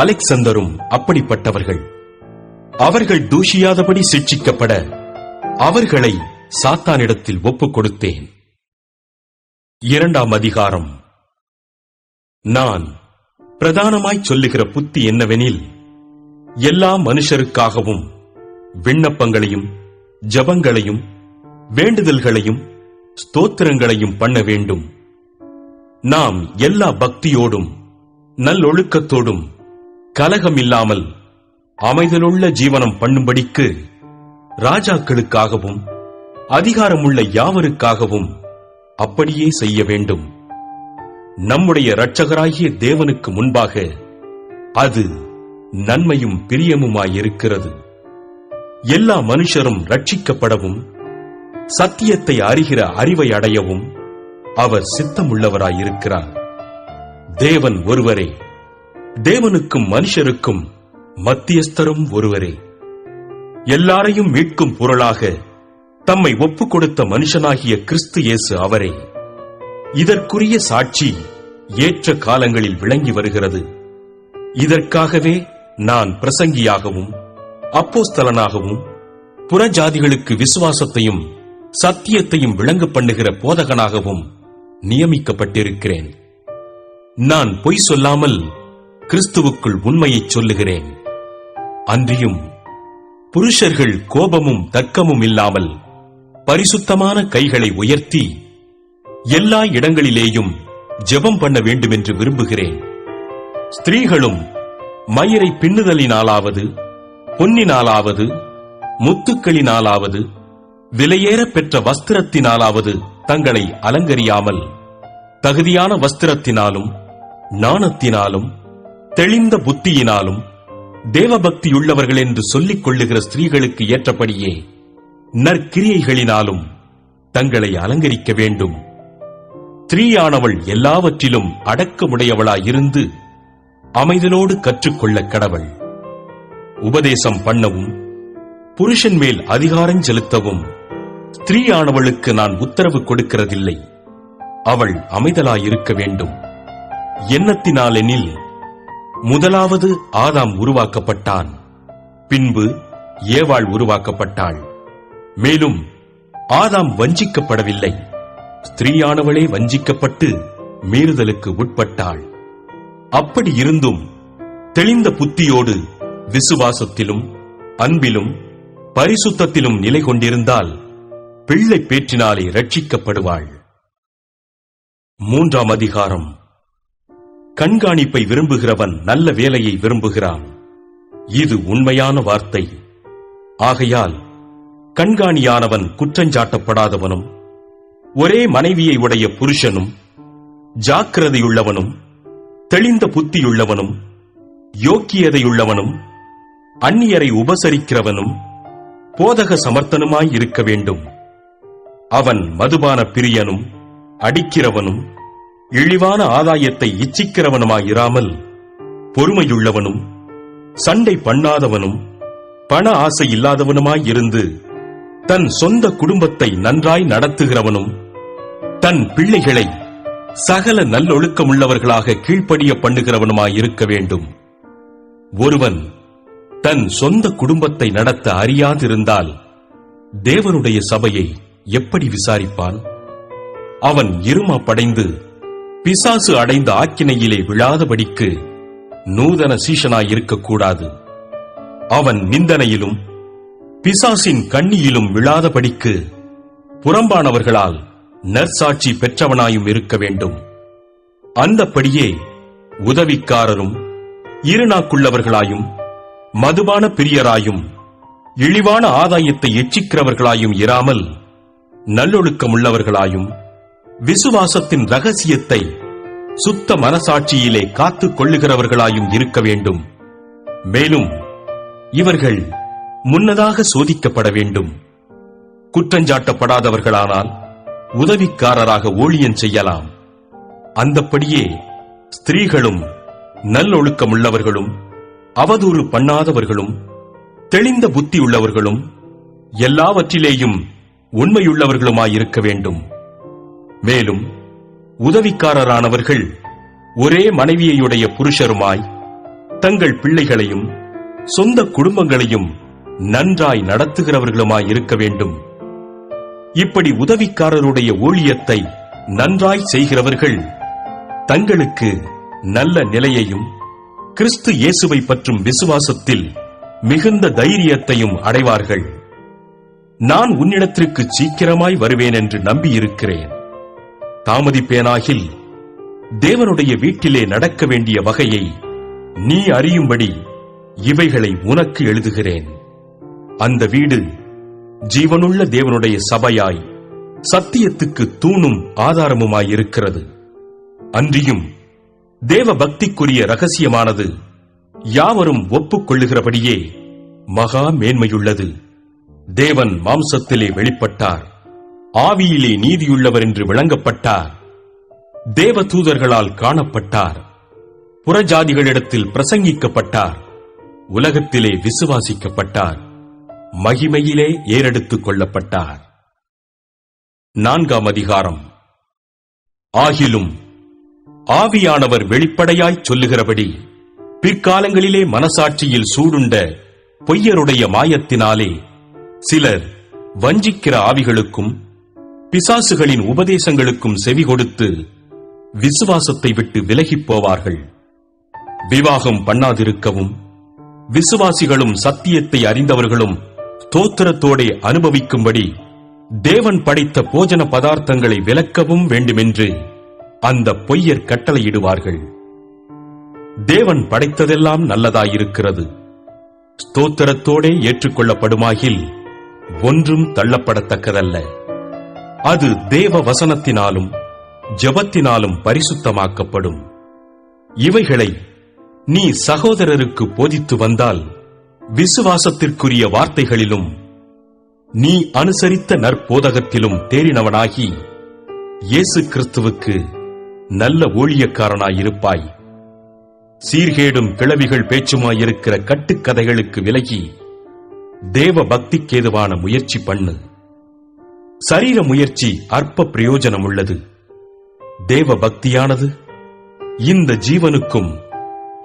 B: அலெக்சந்தரும் அப்படிப்பட்டவர்கள். அவர்கள் தூஷியாதபடி சிட்சிக்கப்பட அவர்களை சாத்தானிடத்தில் ஒப்புக் கொடுத்தேன். இரண்டாம் அதிகாரம். நான் பிரதானமாய் சொல்லுகிற புத்தி என்னவெனில், எல்லா மனுஷருக்காகவும் விண்ணப்பங்களையும் ஜபங்களையும் வேண்டுதல்களையும் ஸ்தோத்திரங்களையும் பண்ண வேண்டும். நாம் எல்லா பக்தியோடும் நல்லொழுக்கத்தோடும் கலகமில்லாமல் அமைதலுள்ள ஜீவனம் பண்ணும்படிக்கு ராஜாக்களுக்காகவும் அதிகாரமுள்ள யாவருக்காகவும் அப்படியே செய்ய வேண்டும். நம்முடைய இரட்சகராகிய தேவனுக்கு முன்பாக அது நன்மையும் பிரியமுமாயிருக்கிறது. எல்லா மனுஷரும் ரட்சிக்கப்படவும் சத்தியத்தை அறிகிற அறிவை அடையவும் அவர் சித்தமுள்ளவராயிருக்கிறார். தேவன் ஒருவரே, தேவனுக்கும் மனுஷருக்கும் மத்தியஸ்தரும் ஒருவரே. எல்லாரையும் மீட்கும் பொருளாக தம்மை ஒப்புக் கொடுத்த மனுஷனாகிய கிறிஸ்து இயேசு அவரே. இதற்குரிய சாட்சி ஏற்ற காலங்களில் விளங்கி வருகிறது. இதற்காகவே நான் பிரசங்கியாகவும் அப்போஸ்தலனாகவும் புறஜாதிகளுக்கு விசுவாசத்தையும் சத்தியத்தையும் விளங்க பண்ணுகிற போதகனாகவும் நியமிக்கப்பட்டிருக்கிறேன். நான் பொய் சொல்லாமல் கிறிஸ்துவுக்குள் உண்மையைச் சொல்லுகிறேன். அன்றியும் புருஷர்கள் கோபமும் தர்க்கமும் இல்லாமல் பரிசுத்தமான கைகளை உயர்த்தி எல்லா இடங்களிலேயும் ஜெபம் பண்ண வேண்டுமென்று விரும்புகிறேன். ஸ்திரீகளும் மயிரை பின்னுதலினாலாவது பொன்னினாலாவது முத்துக்களினாலாவது விலையேற பெற்ற வஸ்திரத்தினாலாவது தங்களை அலங்கரியாமல் தகுதியான வஸ்திரத்தினாலும் நாணத்தினாலும் தெளிந்த புத்தியினாலும் தேவபக்தியுள்ளவர்கள் என்று சொல்லிக் கொள்ளுகிற ஸ்திரீகளுக்கு ஏற்றபடியே நற்கிரியைகளினாலும் தங்களை அலங்கரிக்க வேண்டும். ஸ்திரீயானவள் எல்லாவற்றிலும் அடக்கமுடையவளாயிருந்து அமைதலோடு கற்றுக்கொள்ள கடவள். உபதேசம் பண்ணவும் புருஷன் மேல் அதிகாரம் செலுத்தவும் ஸ்திரீயானவளுக்கு நான் உத்தரவு கொடுக்கிறதில்லை. அவள் அமைதலாயிருக்க வேண்டும். எண்ணத்தினாலெனில் முதலாவது ஆதாம் உருவாக்கப்பட்டான், பின்பு ஏவாள் உருவாக்கப்பட்டாள். மேலும் ஆதாம் வஞ்சிக்கப்படவில்லை, ஸ்திரீயானவளே வஞ்சிக்கப்பட்டு மீறுதலுக்கு உட்பட்டாள். அப்படி இருந்தும் தெளிந்த புத்தியோடு விசுவாசத்திலும் அன்பிலும் பரிசுத்தத்திலும் நிலை கொண்டிருந்தால் பிள்ளை பேற்றினாலே ரட்சிக்கப்படுவாள். 3ஆம் அதிகாரம். கண்காணிப்பை விரும்புகிறவன் நல்ல வேலையை விரும்புகிறான். இது உண்மையான வார்த்தை. ஆகையால் கண்காணியானவன் குற்றஞ்சாட்டப்படாதவனும் ஒரே மனைவியை உடைய புருஷனும் ஜாக்கிரதையுள்ளவனும் தெளிந்த புத்தியுள்ளவனும் யோக்கியதையுள்ளவனும் அந்நியரை உபசரிக்கிறவனும் போதக சமர்த்தனுமாய் இருக்க வேண்டும். அவன் மதுபான பிரியனும் அடிக்கிறவனும் இழிவான ஆதாயத்தை இச்சிக்கிறவனுமாயிராமல் பொறுமையுள்ளவனும் சண்டை பண்ணாதவனும் பண ஆசை இல்லாதவனுமாயிருந்து தன் சொந்த குடும்பத்தை நன்றாய் நடத்துகிறவனும் தன் பிள்ளைகளை சகல நல்லொழுக்கமுள்ளவர்களாக கீழ்ப்படிய பண்ணுகிறவனுமாயிருக்க வேண்டும். ஒருவன் தன் சொந்த குடும்பத்தை நடத்த அறியாதிருந்தால் தேவனுடைய சபையை எப்படி விசாரிப்பான்? அவன் இருமாப்படைந்து பிசாசு அடைந்த ஆக்கினையிலே விழாதபடிக்கு நூதன சீஷனாயிருக்கக்கூடாது. அவன் நிந்தனையிலும் பிசாசின் கண்ணியிலும் விழாதபடிக்கு புறம்பானவர்களால் நற்சாட்சி பெற்றவனாயும் இருக்க வேண்டும். அந்தப்படியே உதவிக்காரரும் இருநாக்குள்ளவர்களாயும் மதுபான பிரியராயும் இழிவான ஆதாயத்தை எச்சிக்கிறவர்களாயும் இராமல் நல்லொழுக்கமுள்ளவர்களாயும் விசுவாசத்தின் ரகசியத்தை சுத்த மனசாட்சியிலே காத்துக் கொள்ளுகிறவர்களாயும் இருக்க வேண்டும். மேலும் இவர்கள் முன்னதாக சோதிக்கப்பட வேண்டும். குற்றஞ்சாட்டப்படாதவர்களானால் உதவிக்காரராக ஊழியம் செய்யலாம். அந்தப்படியே ஸ்திரீகளும் நல்லொழுக்கமுள்ளவர்களும் அவதூறு பண்ணாதவர்களும் தெளிந்த புத்தியுள்ளவர்களும் எல்லாவற்றிலேயும் உண்மையுள்ளவர்களுமாயிருக்க வேண்டும். மேலும் உதவிக்காரரானவர்கள் ஒரே மனைவியையுடைய புருஷருமாய் தங்கள் பிள்ளைகளையும் சொந்த குடும்பங்களையும் நன்றாய் நடத்துகிறவர்களுமாயிருக்க வேண்டும். இப்படி உதவிக்காரருடைய ஊழியத்தை நன்றாய் செய்கிறவர்கள் தங்களுக்கு நல்ல நிலையையும் கிறிஸ்து இயேசுவை பற்றும் விசுவாசத்தில் மிகுந்த தைரியத்தையும் அடைவார்கள். நான் உன்னிடத்திற்கு சீக்கிரமாய் வருவேன் என்று நம்பியிருக்கிறேன். தாமதிப்பேனாகில் தேவனுடைய வீட்டிலே நடக்க வேண்டிய வகையை நீ அறியும்படி இவைகளை உனக்கு எழுதுகிறேன். அந்த வீடு ஜீவனுள்ள தேவனுடைய சபையாய் சத்தியத்துக்கு தூணும் ஆதாரமுமாயிருக்கிறது. அன்றியும் தேவ பக்திக்குரிய ரகசியமானது யாவரும் ஒப்புக்கொள்ளுகிறபடியே மகா மேன்மையுள்ளது. தேவன் மாம்சத்திலே வெளிப்பட்டார், ஆவியிலே நீதியுள்ளவர் என்று விளங்கப்பட்டார், தேவ தூதர்களால் காணப்பட்டார், புறஜாதிகளிடத்தில் பிரசங்கிக்கப்பட்டார், உலகத்திலே விசுவாசிக்கப்பட்டார், மகிமையிலே ஏறெடுத்துக் கொள்ளப்பட்டார். 4ஆம் அதிகாரம். ஆகிலும் ஆவியானவர் வெளிப்படையாய்ச் சொல்லுகிறபடி பிற்காலங்களிலே மனசாட்சியில் சூடுண்ட பொய்யருடைய மாயத்தினாலே சிலர் வஞ்சிக்கிற ஆவிகளுக்கும் பிசாசுகளின் உபதேசங்களுக்கும் செவி கொடுத்து விசுவாசத்தை விட்டு விலகிப் போவார்கள். விவாகம் பண்ணாதிருக்கவும் விசுவாசிகளும் சத்தியத்தை அறிந்தவர்களும் ஸ்தோத்திரத்தோடே அனுபவிக்கும்படி தேவன் படைத்த போஜன பதார்த்தங்களை விலக்கவும் வேண்டுமென்று அந்த பொய்யர் கட்டளையிடுவார்கள். தேவன் படைத்ததெல்லாம் நல்லதாயிருக்கிறது, ஸ்தோத்திரத்தோடே ஏற்றுக்கொள்ளப்படுமாகில் ஒன்றும் தள்ளப்படத்தக்கதல்ல. அது தேவ வசனத்தினாலும் ஜெபத்தினாலும் பரிசுத்தமாக்கப்படும். இவைகளை நீ சகோதரருக்கு போதித்து வந்தால் விசுவாசத்திற்குரிய வார்த்தைகளிலும் நீ அனுசரித்த நற்போதகத்திலும் தேறினவனாகி இயேசு கிறிஸ்துவுக்கு நல்ல ஊழியக்காரனாயிருப்பாய். சீர்கேடும் கிளவிகள் பேச்சுமாயிருக்கிற கட்டுக்கதைகளுக்கு விலகி தேவ பக்திக்கேதுவான முயற்சி பண்ணு. சரீர முயற்சி அற்ப பிரயோஜனமுள்ளது. தேவ பக்தியானது இந்த ஜீவனுக்கும்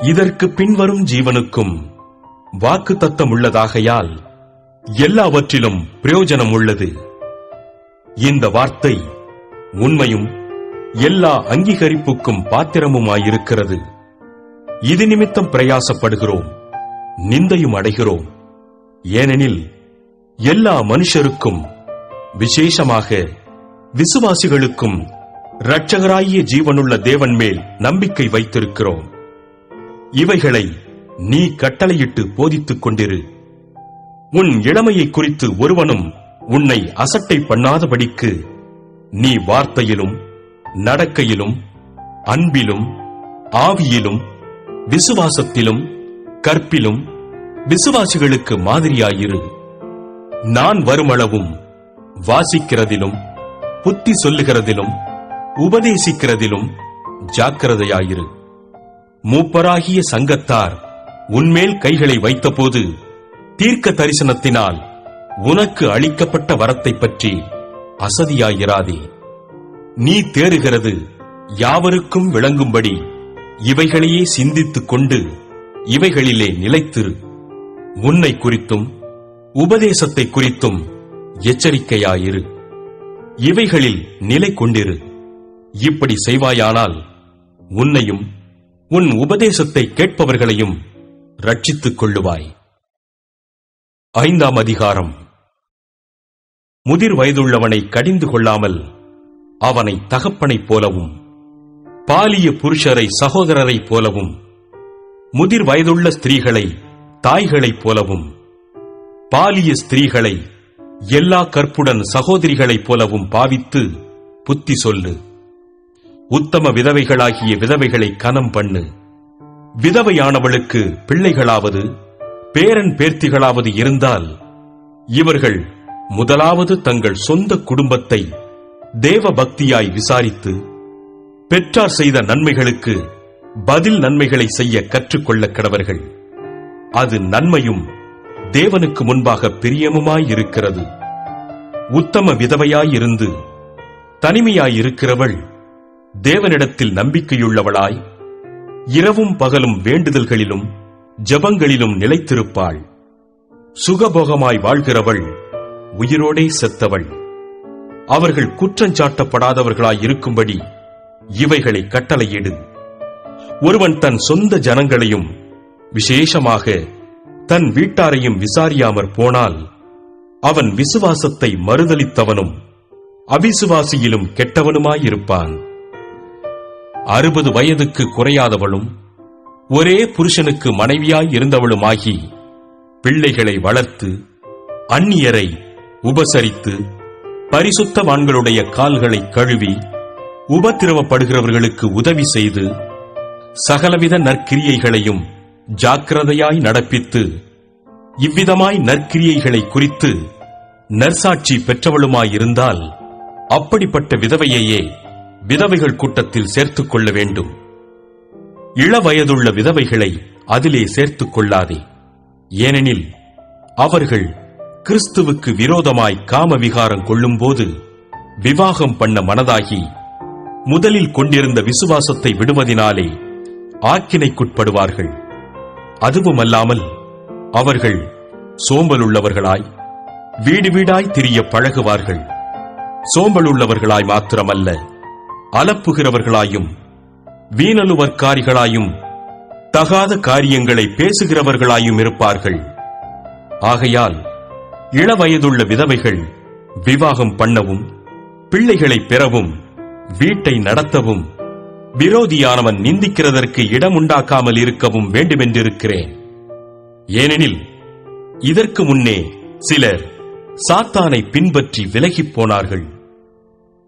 B: இதற்கு பின்வரும் ஜீவனுக்கும் வாக்குத்தத்தம் உள்ளதாகையால் எல்லாவற்றிலும் பிரயோஜனம் உள்ளது. இந்த வார்த்தை உண்மையும் எல்லா அங்கீகரிப்புக்கும் பாத்திரமுமாயிருக்கிறது. இது நிமித்தம் பிரயாசப்படுகிறோம், நிந்தையும் அடைகிறோம். ஏனெனில் எல்லா மனுஷருக்கும் விசேஷமாக விசுவாசிகளுக்கும் இரட்சகராகிய ஜீவனுள்ள தேவன் மேல் நம்பிக்கை வைத்திருக்கிறோம். இவைகளை நீ கட்டளையிட்டு போதித்துக் கொண்டிரு. உன் இளமையை குறித்து ஒருவனும் உன்னை அசட்டை பண்ணாதபடிக்கு நீ வார்த்தையிலும் நடக்கையிலும் அன்பிலும் ஆவியிலும் விசுவாசத்திலும் கற்பிலும் விசுவாசிகளுக்கு மாதிரியாயிரு. நான் வருமளவும் வாசிக்கிறதிலும் புத்தி சொல்லுகிறதிலும் உபதேசிக்கிறதிலும் ஜாக்கிரதையாயிரு. மூப்பராகிய சங்கத்தார் உன்மேல் கைகளை வைத்தபோது தீர்க்க தரிசனத்தினால் உனக்கு அளிக்கப்பட்ட வரத்தை பற்றி அசதியாயிராதே. நீ தேறுகிறது யாவருக்கும் விளங்கும்படி இவைகளையே சிந்தித்துக் கொண்டு இவைகளிலே நிலைத்திரு. உன்னை குறித்தும் உபதேசத்தை குறித்தும் எச்சரிக்கையாயிரு. இவைகளில் நிலை கொண்டிரு. இப்படி செய்வாயானால் உன்னையும் உன் உபதேசத்தை கேட்பவர்களையும் ரட்சித்துக் கொள்ளுவாய். 5ஆம் அதிகாரம். முதிர் வயதுள்ளவனை கடிந்து கொள்ளாமல் அவனை தகப்பனைப் போலவும் பாலிய புருஷரை சகோதரரைப் போலவும் முதிர் வயதுள்ள ஸ்திரீகளை தாய்களைப் போலவும் பாலிய ஸ்திரீகளை எல்லா கற்புடன் சகோதரிகளைப் போலவும் பாவித்து புத்தி சொல்லு. உத்தம விதவைகளாகிய விதவைகளை கனம் பண்ணு. விதவையானவளுக்கு பிள்ளைகளாவது பேரன் பேர்த்திகளாவது இருந்தால் இவர்கள் முதலாவது தங்கள் சொந்த குடும்பத்தை தேவ பக்தியாய் விசாரித்து பெற்றார் செய்த நன்மைகளுக்கு பதில் நன்மைகளை செய்ய கற்றுக்கொள்ள கடவர்கள். அது நன்மையும் தேவனுக்கு முன்பாக பிரியமுமாயிருக்கிறது. உத்தம விதவையாயிருந்து தனிமையாயிருக்கிறவள் தேவனிடத்தில் நம்பிக்கையுள்ளவளாய் இரவும் பகலும் வேண்டுதல்களிலும் ஜெபங்களிலும் நிலைத்திருப்பாள். சுகபோகமாய் வாழ்கிறவள் உயிரோடே செத்தவள். அவர்கள் குற்றஞ்சாட்டப்படாதவர்களாயிருக்கும்படி இவைகளை கட்டளையிடு. ஒருவன் தன் சொந்த ஜனங்களையும் விசேஷமாக தன் வீட்டாரையும் விசாரியாமற் போனால் அவன் விசுவாசத்தை மறுதலித்தவனும் அவிசுவாசியிலும் கெட்டவனுமாயிருப்பான். 60 வயதுக்கு குறையாதவளும் ஒரே புருஷனுக்கு மனைவியாய் இருந்தவளுமாகி பிள்ளைகளை வளர்த்து அந்நியரை உபசரித்து பரிசுத்தவான்களுடைய கால்களை கழுவி உபத்திரவப்படுகிறவர்களுக்கு உதவி செய்து சகலவித நற்கிரியைகளையும் ஜாக்கிரதையாய் நடப்பித்து இவ்விதமாய் நற்கிரியைகளை குறித்து நற்சாட்சி பெற்றவளுமாயிருந்தால் அப்படிப்பட்ட விதவையையே விதவைகள் கூட்டத்தில் சேர்த்துக் கொள்ள வேண்டும். இளவயதுள்ள விதவைகளை அதிலே சேர்த்துக் கொள்ளாதே. ஏனெனில் அவர்கள் கிறிஸ்துவுக்கு விரோதமாய் காம விகாரம் கொள்ளும்போது விவாகம் பண்ண மனதாகி முதலில் கொண்டிருந்த விசுவாசத்தை விடுவதினாலே ஆக்கினைக்குட்படுவார்கள். அதுவுமல்லாமல் அவர்கள் சோம்பலுள்ளவர்களாய் வீடு வீடாய் திரிய பழகுவார்கள். சோம்பலுள்ளவர்களாய் மாத்திரமல்ல, அலப்புகிறவர்களாயும் வீணலுவற்காரிகளாயும் தகாத காரியங்களை பேசுகிறவர்களாயும் இருப்பார்கள். ஆகையால் இளவயதுள்ள விதவைகள் விவாகம் பண்ணவும் பிள்ளைகளை பெறவும் வீட்டை நடத்தவும் விரோதியானவன் நிந்திக்கிறதற்கு இடம் உண்டாக்காமல் இருக்கவும் வேண்டுமென்றிருக்கிறேன். ஏனெனில் இதற்கு முன்னே சிலர் சாத்தானை பின்பற்றி விலகிப் போனார்கள்.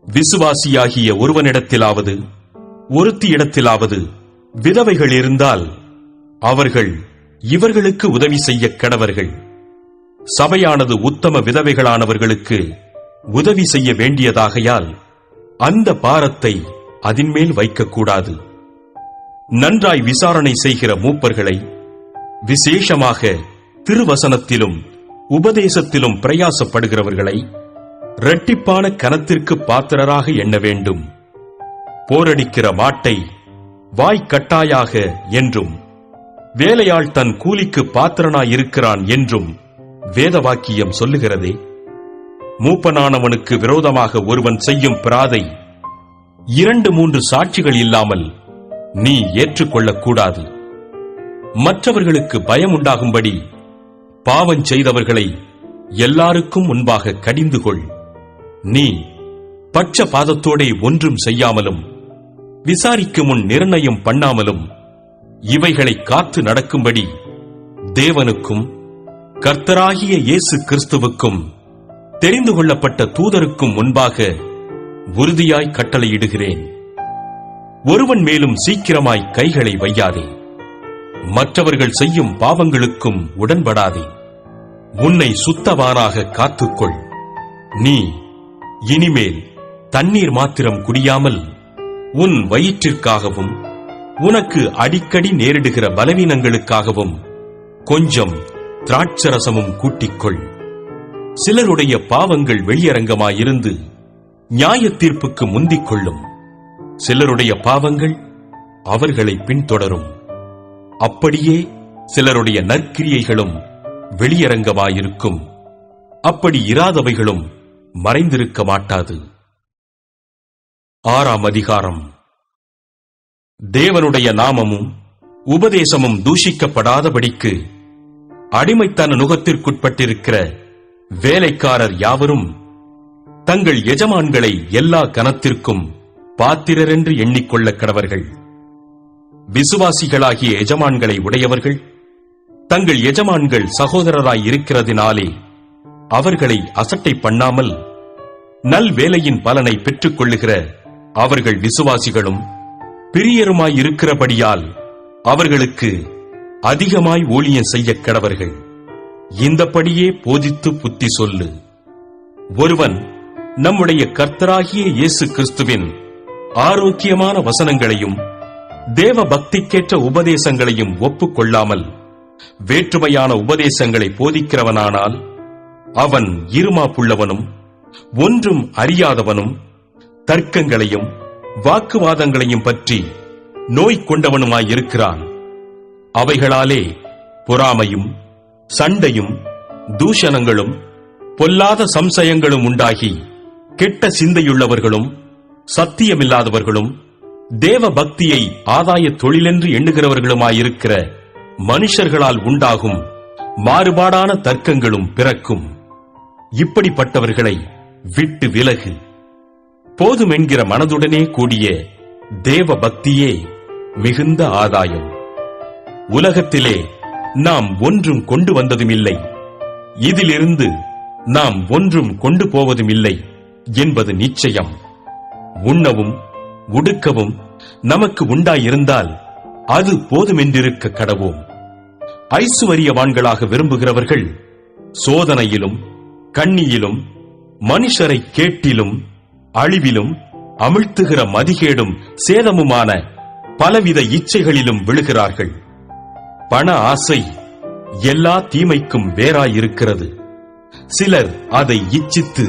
B: விசுவாசியாகிய ஒருவனிடத்திலாவது ஒருத்தியிடத்திலாவது விதவைகள் இருந்தால் அவர்கள் இவர்களுக்கு உதவி செய்ய கடவர்கள். சபையானது உத்தம விதவைகளானவர்களுக்கு உதவி செய்ய வேண்டியதாகையால் அந்த பாரத்தை அதின்மேல் வைக்கக்கூடாது. நன்றாய் விசாரணை செய்கிற மூப்பர்களை, விசேஷமாக திருவசனத்திலும் உபதேசத்திலும் பிரயாசப்படுகிறவர்களை இரட்டிப்பான கனத்திற்கு பாத்திரராக எண்ண வேண்டும். போரடிக்கிற மாட்டை வாய்க்கட்டாயாக என்றும் வேலையாள் தன் கூலிக்கு பாத்திரனாயிருக்கிறான் என்றும் வேதவாக்கியம் சொல்லுகிறதே. மூப்பனானவனுக்கு விரோதமாக ஒருவன் செய்யும் பிராதை 2-3 சாட்சிகள் இல்லாமல் நீ ஏற்றுக்கொள்ளக்கூடாது. மற்றவர்களுக்கு பயம் உண்டாகும்படி பாவம் செய்தவர்களை எல்லாருக்கும் முன்பாக கடிந்து கொள். நீ பட்சபாதத்தோடே ஒன்றும் செய்யாமலும் விசாரிக்கும் முன் நிர்ணயம் பண்ணாமலும் இவைகளை காத்து நடக்கும்படி தேவனுக்கும் கர்த்தராகிய இயேசு கிறிஸ்துவுக்கும் தெரிந்து கொள்ளப்பட்ட தூதருக்கும் முன்பாக உறுதியாய் கட்டளையிடுகிறேன். ஒருவன் மேலும் சீக்கிரமாய் கைகளை வையாதே. மற்றவர்கள் செய்யும் பாவங்களுக்கும் உடன்படாதே. உன்னை சுத்தவானாக காத்துக்கொள். நீ இனிமேல் தண்ணீர் மாத்திரம் குடியாமல் உன் வயிற்றிற்காகவும் உனக்கு அடிக்கடி நேரிடுகிற பலவீனங்களுக்காகவும் கொஞ்சம் திராட்சரசமும் கூட்டிக்கொள். சிலருடைய பாவங்கள் வெளியரங்கமாயிருந்து நியாய தீர்ப்புக்கு முந்திக் கொள்ளும். சிலருடைய பாவங்கள் அவர்களை பின்தொடரும். அப்படியே சிலருடைய நற்கிரியைகளும் வெளியரங்கமாயிருக்கும். அப்படி இராதவைகளும் மறைந்திருக்க மாட்டாது. 6ஆம் அதிகாரம். தேவனுடைய நாமமும் உபதேசமும் தூஷிக்கப்படாதபடிக்கு அடிமைத்தன நுகத்திற்குட்பட்டிருக்கிற வேலைக்காரர் யாவரும் தங்கள் எஜமான்களை எல்லா கனத்திற்கும் பாத்திரரென்று எண்ணிக்கொள்ள கடவர்கள். விசுவாசிகளாகிய எஜமான்களை உடையவர்கள் தங்கள் எஜமான்கள் சகோதரராய் இருக்கிறதினாலே அவர்களை அசட்டை பண்ணாமல் நல் வேலையின் பலனை பெற்றுக் கொள்ளுகிற அவர்கள் விசுவாசிகளும் பிரியருமாயிருக்கிறபடியால் அவர்களுக்கு அதிகமாய் ஊழியம் செய்ய கடவர்கள். இந்தபடியே போதித்து புத்தி சொல்லு. ஒருவன் நம்முடைய கர்த்தராகிய இயேசு கிறிஸ்துவின் ஆரோக்கியமான வசனங்களையும் தேவ பக்திக்கேற்ற உபதேசங்களையும் ஒப்புக்கொள்ளாமல் வேற்றுமையான உபதேசங்களை போதிக்கிறவனானால் அவன் இருமாப்புள்ளவனும் ஒன்றும் அறியாதவனும் தர்க்கங்களையும் வாக்குவாதங்களையும் பற்றி நோய் கொண்டவனுமாயிருக்கிறான். அவைகளாலே பொறாமையும் சண்டையும் தூஷணங்களும் பொல்லாத சம்சயங்களும் உண்டாகி கெட்ட சிந்தையுள்ளவர்களும் சத்தியமில்லாதவர்களும் தேவ பக்தியை ஆதாய தொழிலென்று எண்ணுகிறவர்களுமாயிருக்கிற மனுஷர்களால் உண்டாகும் மாறுபாடான தர்க்கங்களும் பிறக்கும். இப்படிப்பட்டவர்களை விட்டு விலகு. போதுமென்கிற மனதுடனே கூடிய தேவ பக்தியே மிகுந்த ஆதாயம். உலகத்திலே நாம் ஒன்றும் கொண்டு வந்ததுமில்லை, இதிலிருந்து நாம் ஒன்றும் கொண்டு போவதுமில்லை என்பது நிச்சயம். உண்ணவும் உடுக்கவும் நமக்கு உண்டாயிருந்தால் அது போதுமென்றிருக்க கடவோம். ஐசுவரியவான்களாக விரும்புகிறவர்கள் சோதனையிலும் கண்ணியிலும் மனுஷரை கேட்டிலும் அழிவிலும் அமிழ்த்துகிற மதிகேடும் சேதமுமான பலவித இச்சைகளிலும் விழுகிறார்கள். பண ஆசை எல்லா தீமைக்கும் வேறாயிருக்கிறது. சிலர் அதை இச்சித்து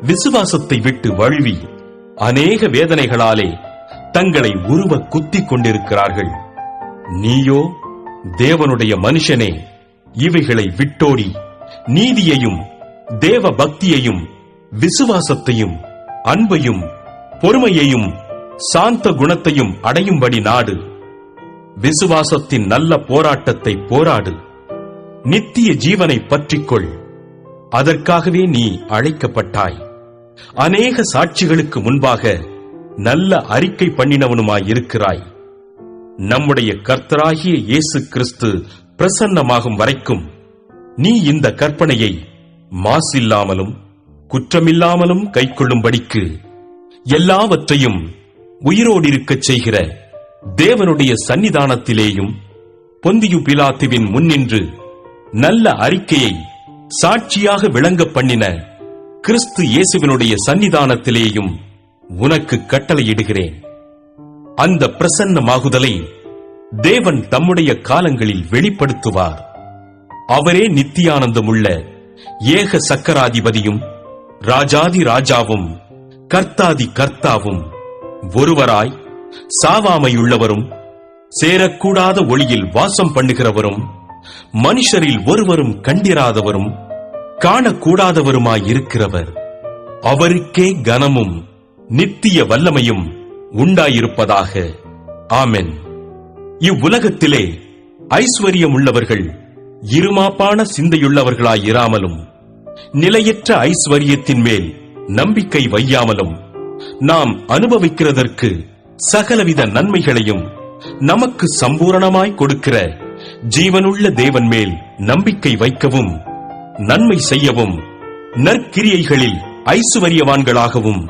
B: விசுவாசத்தை விட்டு வழுவி அநேக வேதனைகளாலே தங்களை உருவ குத்திக் கொண்டிருக்கிறார்கள். நீயோ தேவனுடைய மனுஷனே, இவைகளை விட்டோடி நீதியையும் தேவ பக்தியையும் விசுவாசத்தையும் அன்பையும் பொறுமையையும் சாந்த குணத்தையும் அடையும்படி நாடு. விசுவாசத்தின் நல்ல போராட்டத்தை போராடு. நித்திய ஜீவனை பற்றிக்கொள். அதற்காகவே நீ அழைக்கப்பட்டாய். அநேக சாட்சிகளுக்கு முன்பாக நல்ல அறிக்கை பண்ணினவனுமாயிருக்கிறாய். நம்முடைய கர்த்தராகிய இயேசு கிறிஸ்து பிரசன்னமாகும் வரைக்கும் நீ இந்த கற்பனையை மாசில்லாமலும் குற்றமில்லாமலும் கைக்கொள்ளும்படிக்கு எல்லாவற்றையும் உயிரோடிருக்கச் செய்கிற தேவனுடைய சன்னிதானத்திலேயும் பொந்தியு பிலாத்துவின் முன்னின்று நல்ல அறிக்கையை சாட்சியாக விளங்க பண்ணின கிறிஸ்து இயேசுவினுடைய சன்னிதானத்திலேயும் உனக்கு கட்டளையிடுகிறேன். அந்த பிரசன்னமாகுதலை தேவன் தம்முடைய காலங்களில் வெளிப்படுத்துவார். அவரே நித்தியானந்தமுள்ள ஏக சக்கராதிபதியும் ராஜாதி ராஜாவும் கர்த்தாதி கர்த்தாவும் ஒருவராய் சாவாமையுள்ளவரும் சேரக்கூடாத ஒளியில் வாசம் பண்ணுகிறவரும் மனுஷரில் ஒருவரும் கண்டிராதவரும் காணக்கூடாதவருமாயிருக்கிறவர். அவருக்கே கனமும் நித்திய வல்லமையும் உண்டாயிருப்பதாக. ஆமென். இவ்வுலகத்திலே ஐஸ்வர்யமுள்ளவர்கள் இருமாப்பான சிந்தையுள்ளவர்களாயிராமலும் நிலையற்ற ஐஸ்வர்யத்தின் மேல் நம்பிக்கை வையாமலும் நாம் அனுபவிக்கிறதற்கு சகலவித நன்மைகளையும் நமக்கு சம்பூரணமாய் கொடுக்கிற ஜீவனுள்ள தேவன் மேல் நம்பிக்கை வைக்கவும் நன்மை செய்யவும் நற்கிரியைகளில் ஐசுவரியவான்களாகவும்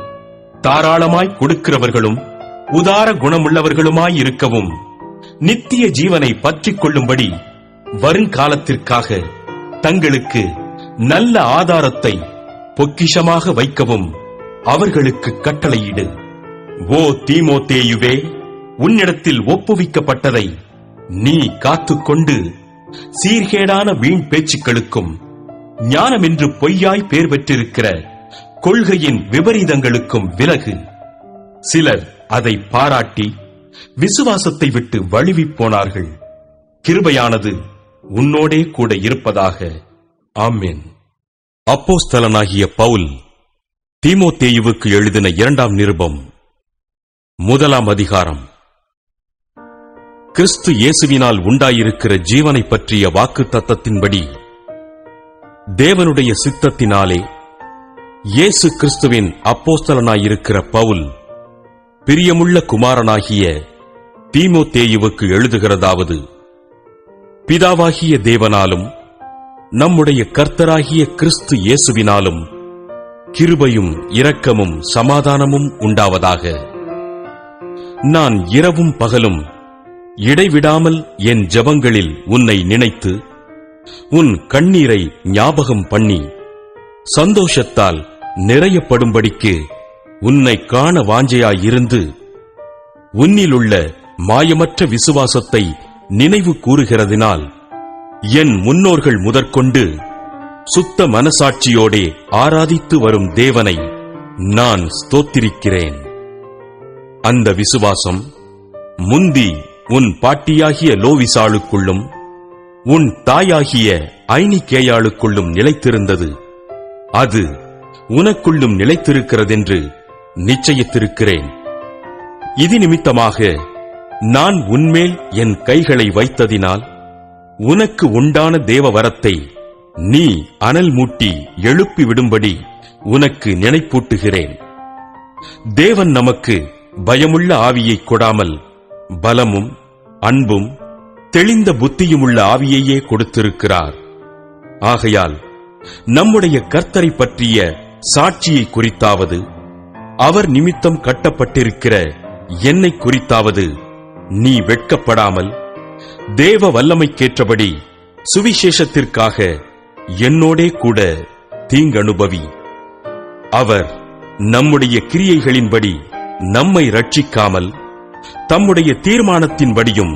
B: தாராளமாய் கொடுக்கிறவர்களும் உதார குணமுள்ளவர்களுமாயிருக்கவும் நித்திய ஜீவனை பற்றிக் கொள்ளும்படி வருங்காலத்திற்காக தங்களுக்கு நல்ல ஆதாரத்தை பொக்கிஷமாக வைக்கவும் அவர்களுக்கு கட்டளையிடு. ஓ தீமோத்தேயுவே, உன்னிடத்தில் ஒப்புவிக்கப்பட்டதை நீ காத்துக்கொண்டு சீர்கேடான வீண் பேச்சுக்களுக்கும் ஞானமென்று பொய்யாய் பேர் பெற்றிருக்கிற கொள்கையின் விபரீதங்களுக்கும் விலகு. சிலர் அதை பாராட்டி விசுவாசத்தை விட்டு வழுவிப் போனார்கள். கிருபையானது உன்னோடே கூட இருப்பதாக. ஆமென். அப்போஸ்தலனாகிய பவுல் தீமோத்தேயுவுக்கு எழுதின 2ஆம் நிருபம் 1ஆம் அதிகாரம். கிறிஸ்து இயேசுவினால் உண்டாயிருக்கிற ஜீவனை பற்றிய வாக்கு தத்தத்தின்படி தேவனுடைய சித்தத்தினாலே இயேசு கிறிஸ்துவின் அப்போஸ்தலனாயிருக்கிற பவுல் பிரியமுள்ள குமாரனாகிய தீமோத்தேயுவுக்கு எழுதுகிறதாவது: பிதாவாகிய தேவனாலும் நம்முடைய கர்த்தராகிய கிறிஸ்து இயேசுவினாலும் கிருபையும் இரக்கமும் சமாதானமும் உண்டாவதாக. நான் இரவும் பகலும் இடைவிடாமல் என் ஜெபங்களில் உன்னை நினைத்து உன் கண்ணீரை ஞாபகம் பண்ணி சந்தோஷத்தால் நிறையப்படும்படிக்கு உன்னை காண வாஞ்சையாயிருந்து உன்னிலுள்ள மாயமற்ற விசுவாசத்தை நினைவு கூறுகிறதினால் என் முன்னோர்கள் முதற்கொண்டு சுத்த மனசாட்சியோடே ஆராதித்து வரும் தேவனை நான் ஸ்தோத்திரிக்கிறேன். அந்த விசுவாசம் முந்தி உன் பாட்டியாகிய லோவிசாளுக்குள்ளும் உன் தாயாகிய ஐனிகேயாளுக்குள்ளும் நிலைத்திருந்தது. அது உனக்குள்ளும் நிலைத்திருக்கிறதென்று நிச்சயித்திருக்கிறேன். இது நிமித்தமாக நான் உன்மேல் என் கைகளை வைத்ததினால் உனக்கு உண்டான தேவ வரத்தை நீ அனல் மூட்டி எழுப்பி விடும்படி உனக்கு நினைப்பூட்டுகிறேன். தேவன் நமக்கு பயமுள்ள ஆவியை கொடாமல் பலமும் அன்பும் தெளிந்த புத்தியுமுள்ள ஆவியையே கொடுத்திருக்கிறார். ஆகையால் நம்முடைய கர்த்தரை பற்றிய சாட்சியை குறித்தாவது அவர் நிமித்தம் கட்டப்பட்டிருக்கிற என்னை குறித்தாவது நீ வெட்கப்படாமல் தேவ வல்லமைக்கேற்றபடி சுவிசேஷத்திற்காக என்னோடே கூட தீங்கனுபவி. அவர் நம்முடைய கிரியைகளின்படி நம்மை ரட்சிக்காமல் தம்முடைய தீர்மானத்தின்படியும்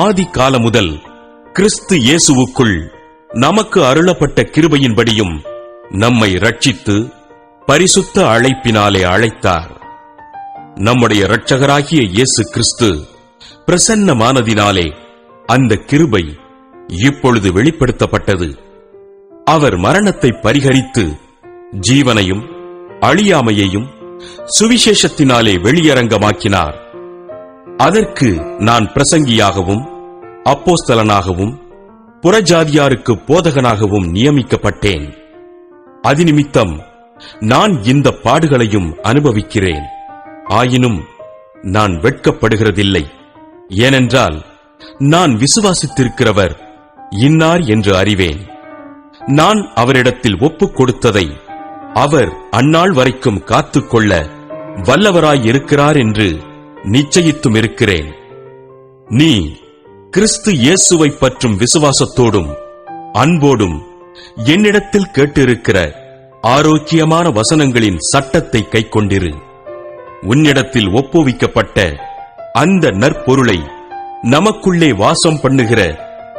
B: ஆதி கால முதல் கிறிஸ்து இயேசுவுக்குள் நமக்கு அருளப்பட்ட கிருபையின்படியும் நம்மை ரட்சித்து பரிசுத்த அழைப்பினாலே அழைத்தார். நம்முடைய இரட்சகராகிய இயேசு கிறிஸ்து பிரசன்னமானதினாலே அந்த கிருபை இப்பொழுது வெளிப்படுத்தப்பட்டது. அவர் மரணத்தை பரிகரித்து ஜீவனையும் அழியாமையையும் சுவிசேஷத்தினாலே வெளியரங்கமாக்கினார். அதற்கு நான் பிரசங்கியாகவும் அப்போஸ்தலனாகவும் புறஜாதியாருக்கு போதகனாகவும் நியமிக்கப்பட்டேன். அதினிமித்தம் நான் இந்த பாடுகளையும் அனுபவிக்கிறேன். ஆயினும் நான் வெட்கப்படுகிறதில்லை. ஏனென்றால் நான் விசுவாசித்திருக்கிறவர் இன்னார் என்று அறிவேன். நான் அவரிடத்தில் ஒப்புக் கொடுத்ததை அவர் அந்நாள் வரைக்கும் காத்துக்கொள்ள வல்லவராயிருக்கிறார் என்று நிச்சயித்தும் இருக்கிறேன். நீ கிறிஸ்து இயேசுவை பற்றும் விசுவாசத்தோடும் அன்போடும் என்னிடத்தில் கேட்டிருக்கிற ஆரோக்கியமான வசனங்களின் சட்டத்தை கைக்கொண்டிரு. உன்னிடத்தில் ஒப்புவிக்கப்பட்ட அந்த நற்பொருளை நமக்குள்ளே வாசம் பண்ணுகிற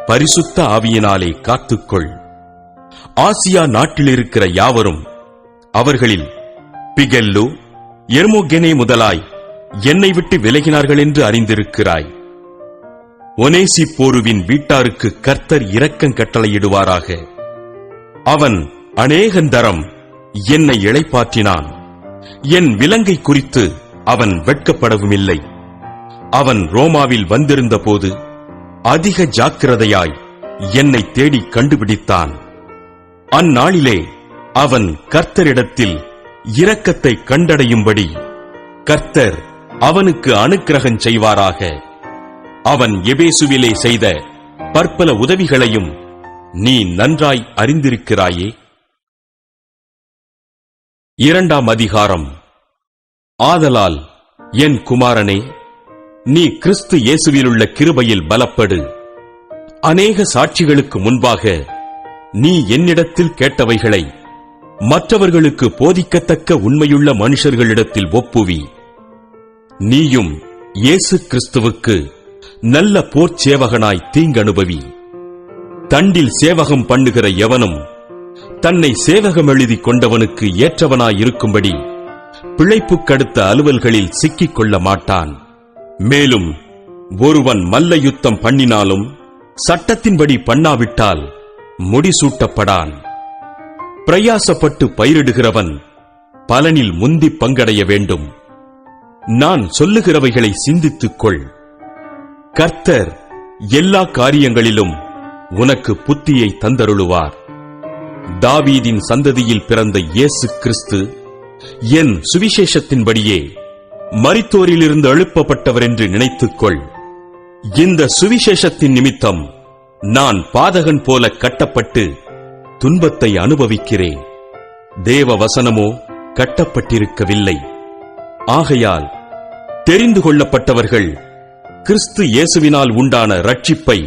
B: பரிசுத்த ஆவியினாலே காத்துக்கொள். ஆசியா நாட்டிலிருக்கிற யாவரும், அவர்களில் பிகெல்லு எர்மோகெனே முதலாய் என்னை விட்டு விலகினார்கள் என்று அறிந்திருக்கிறாய். ஒனேசிப்போருவின் வீட்டாருக்கு கர்த்தர் இரக்கம் கட்டளையிடுவாராக. அவன் அநேகந்தரம் என்னை இளைப்பாற்றினான். என் விலங்கை குறித்து அவன் வெட்கப்படவுமில்லை. அவன் ரோமாவில் வந்திருந்த போது அதிக ஜாக்கிரதையாய் என்னை தேடி கண்டுபிடித்தான். அந்நாளிலே அவன் கர்த்தரிடத்தில் இரக்கத்தை கண்டடையும்படி கர்த்தர் அவனுக்கு அனுக்கிரகம் செய்வாராக. அவன் எபேசுவிலே செய்த பற்பல உதவிகளையும் நீ நன்றாய் அறிந்திருக்கிறாயே. 2ஆம் அதிகாரம். ஆதலால் என் குமாரனே, நீ கிறிஸ்து இயேசுவிலுள்ள கிருபையில் பலப்படு. அநேக சாட்சிகளுக்கு முன்பாக நீ என்னிடத்தில் கேட்டவைகளை மற்றவர்களுக்கு போதிக்கத்தக்க உண்மையுள்ள மனுஷர்களிடத்தில் ஒப்புவி. நீயும் இயேசு கிறிஸ்துவுக்கு நல்ல போர்ச் சேவகனாய் தீங்கனுபவி. தண்டில் சேவகம் பண்ணுகிற எவனும் தன்னை சேவகம் எழுதி கொண்டவனுக்கு ஏற்றவனாயிருக்கும்படி பிழைப்புக்கடுத்த அலுவல்களில் சிக்கிக் கொள்ள மாட்டான். மேலும் ஒருவன் மல்ல யுத்தம் பண்ணினாலும் சட்டத்தின்படி பண்ணாவிட்டால் முடிசூட்டப்படான். பிரயாசப்பட்டு பயிரிடுகிறவன் பலனில் முந்தி பங்கடைய வேண்டும். நான் சொல்லுகிறவைகளை சிந்தித்துக்கொள். கர்த்தர் எல்லா காரியங்களிலும் உனக்கு புத்தியை தந்தருளுவார். தாவீதின் சந்ததியில் பிறந்த இயேசு கிறிஸ்து என் சுவிசேஷத்தின்படியே மரித்தோரிலிருந்து எழுப்பப்பட்டவர் என்று நினைத்துக்கொள். இந்த சுவிசேஷத்தின் நிமித்தம் நான் பாதகன் போல கட்டப்பட்டு துன்பத்தை அனுபவிக்கிறேன். தேவ வசனமோ கட்டப்பட்டிருக்கவில்லை. ஆகையால் தெரிந்து கொள்ளப்பட்டவர்கள் கிறிஸ்து இயேசுவினால் உண்டான ரட்சிப்பை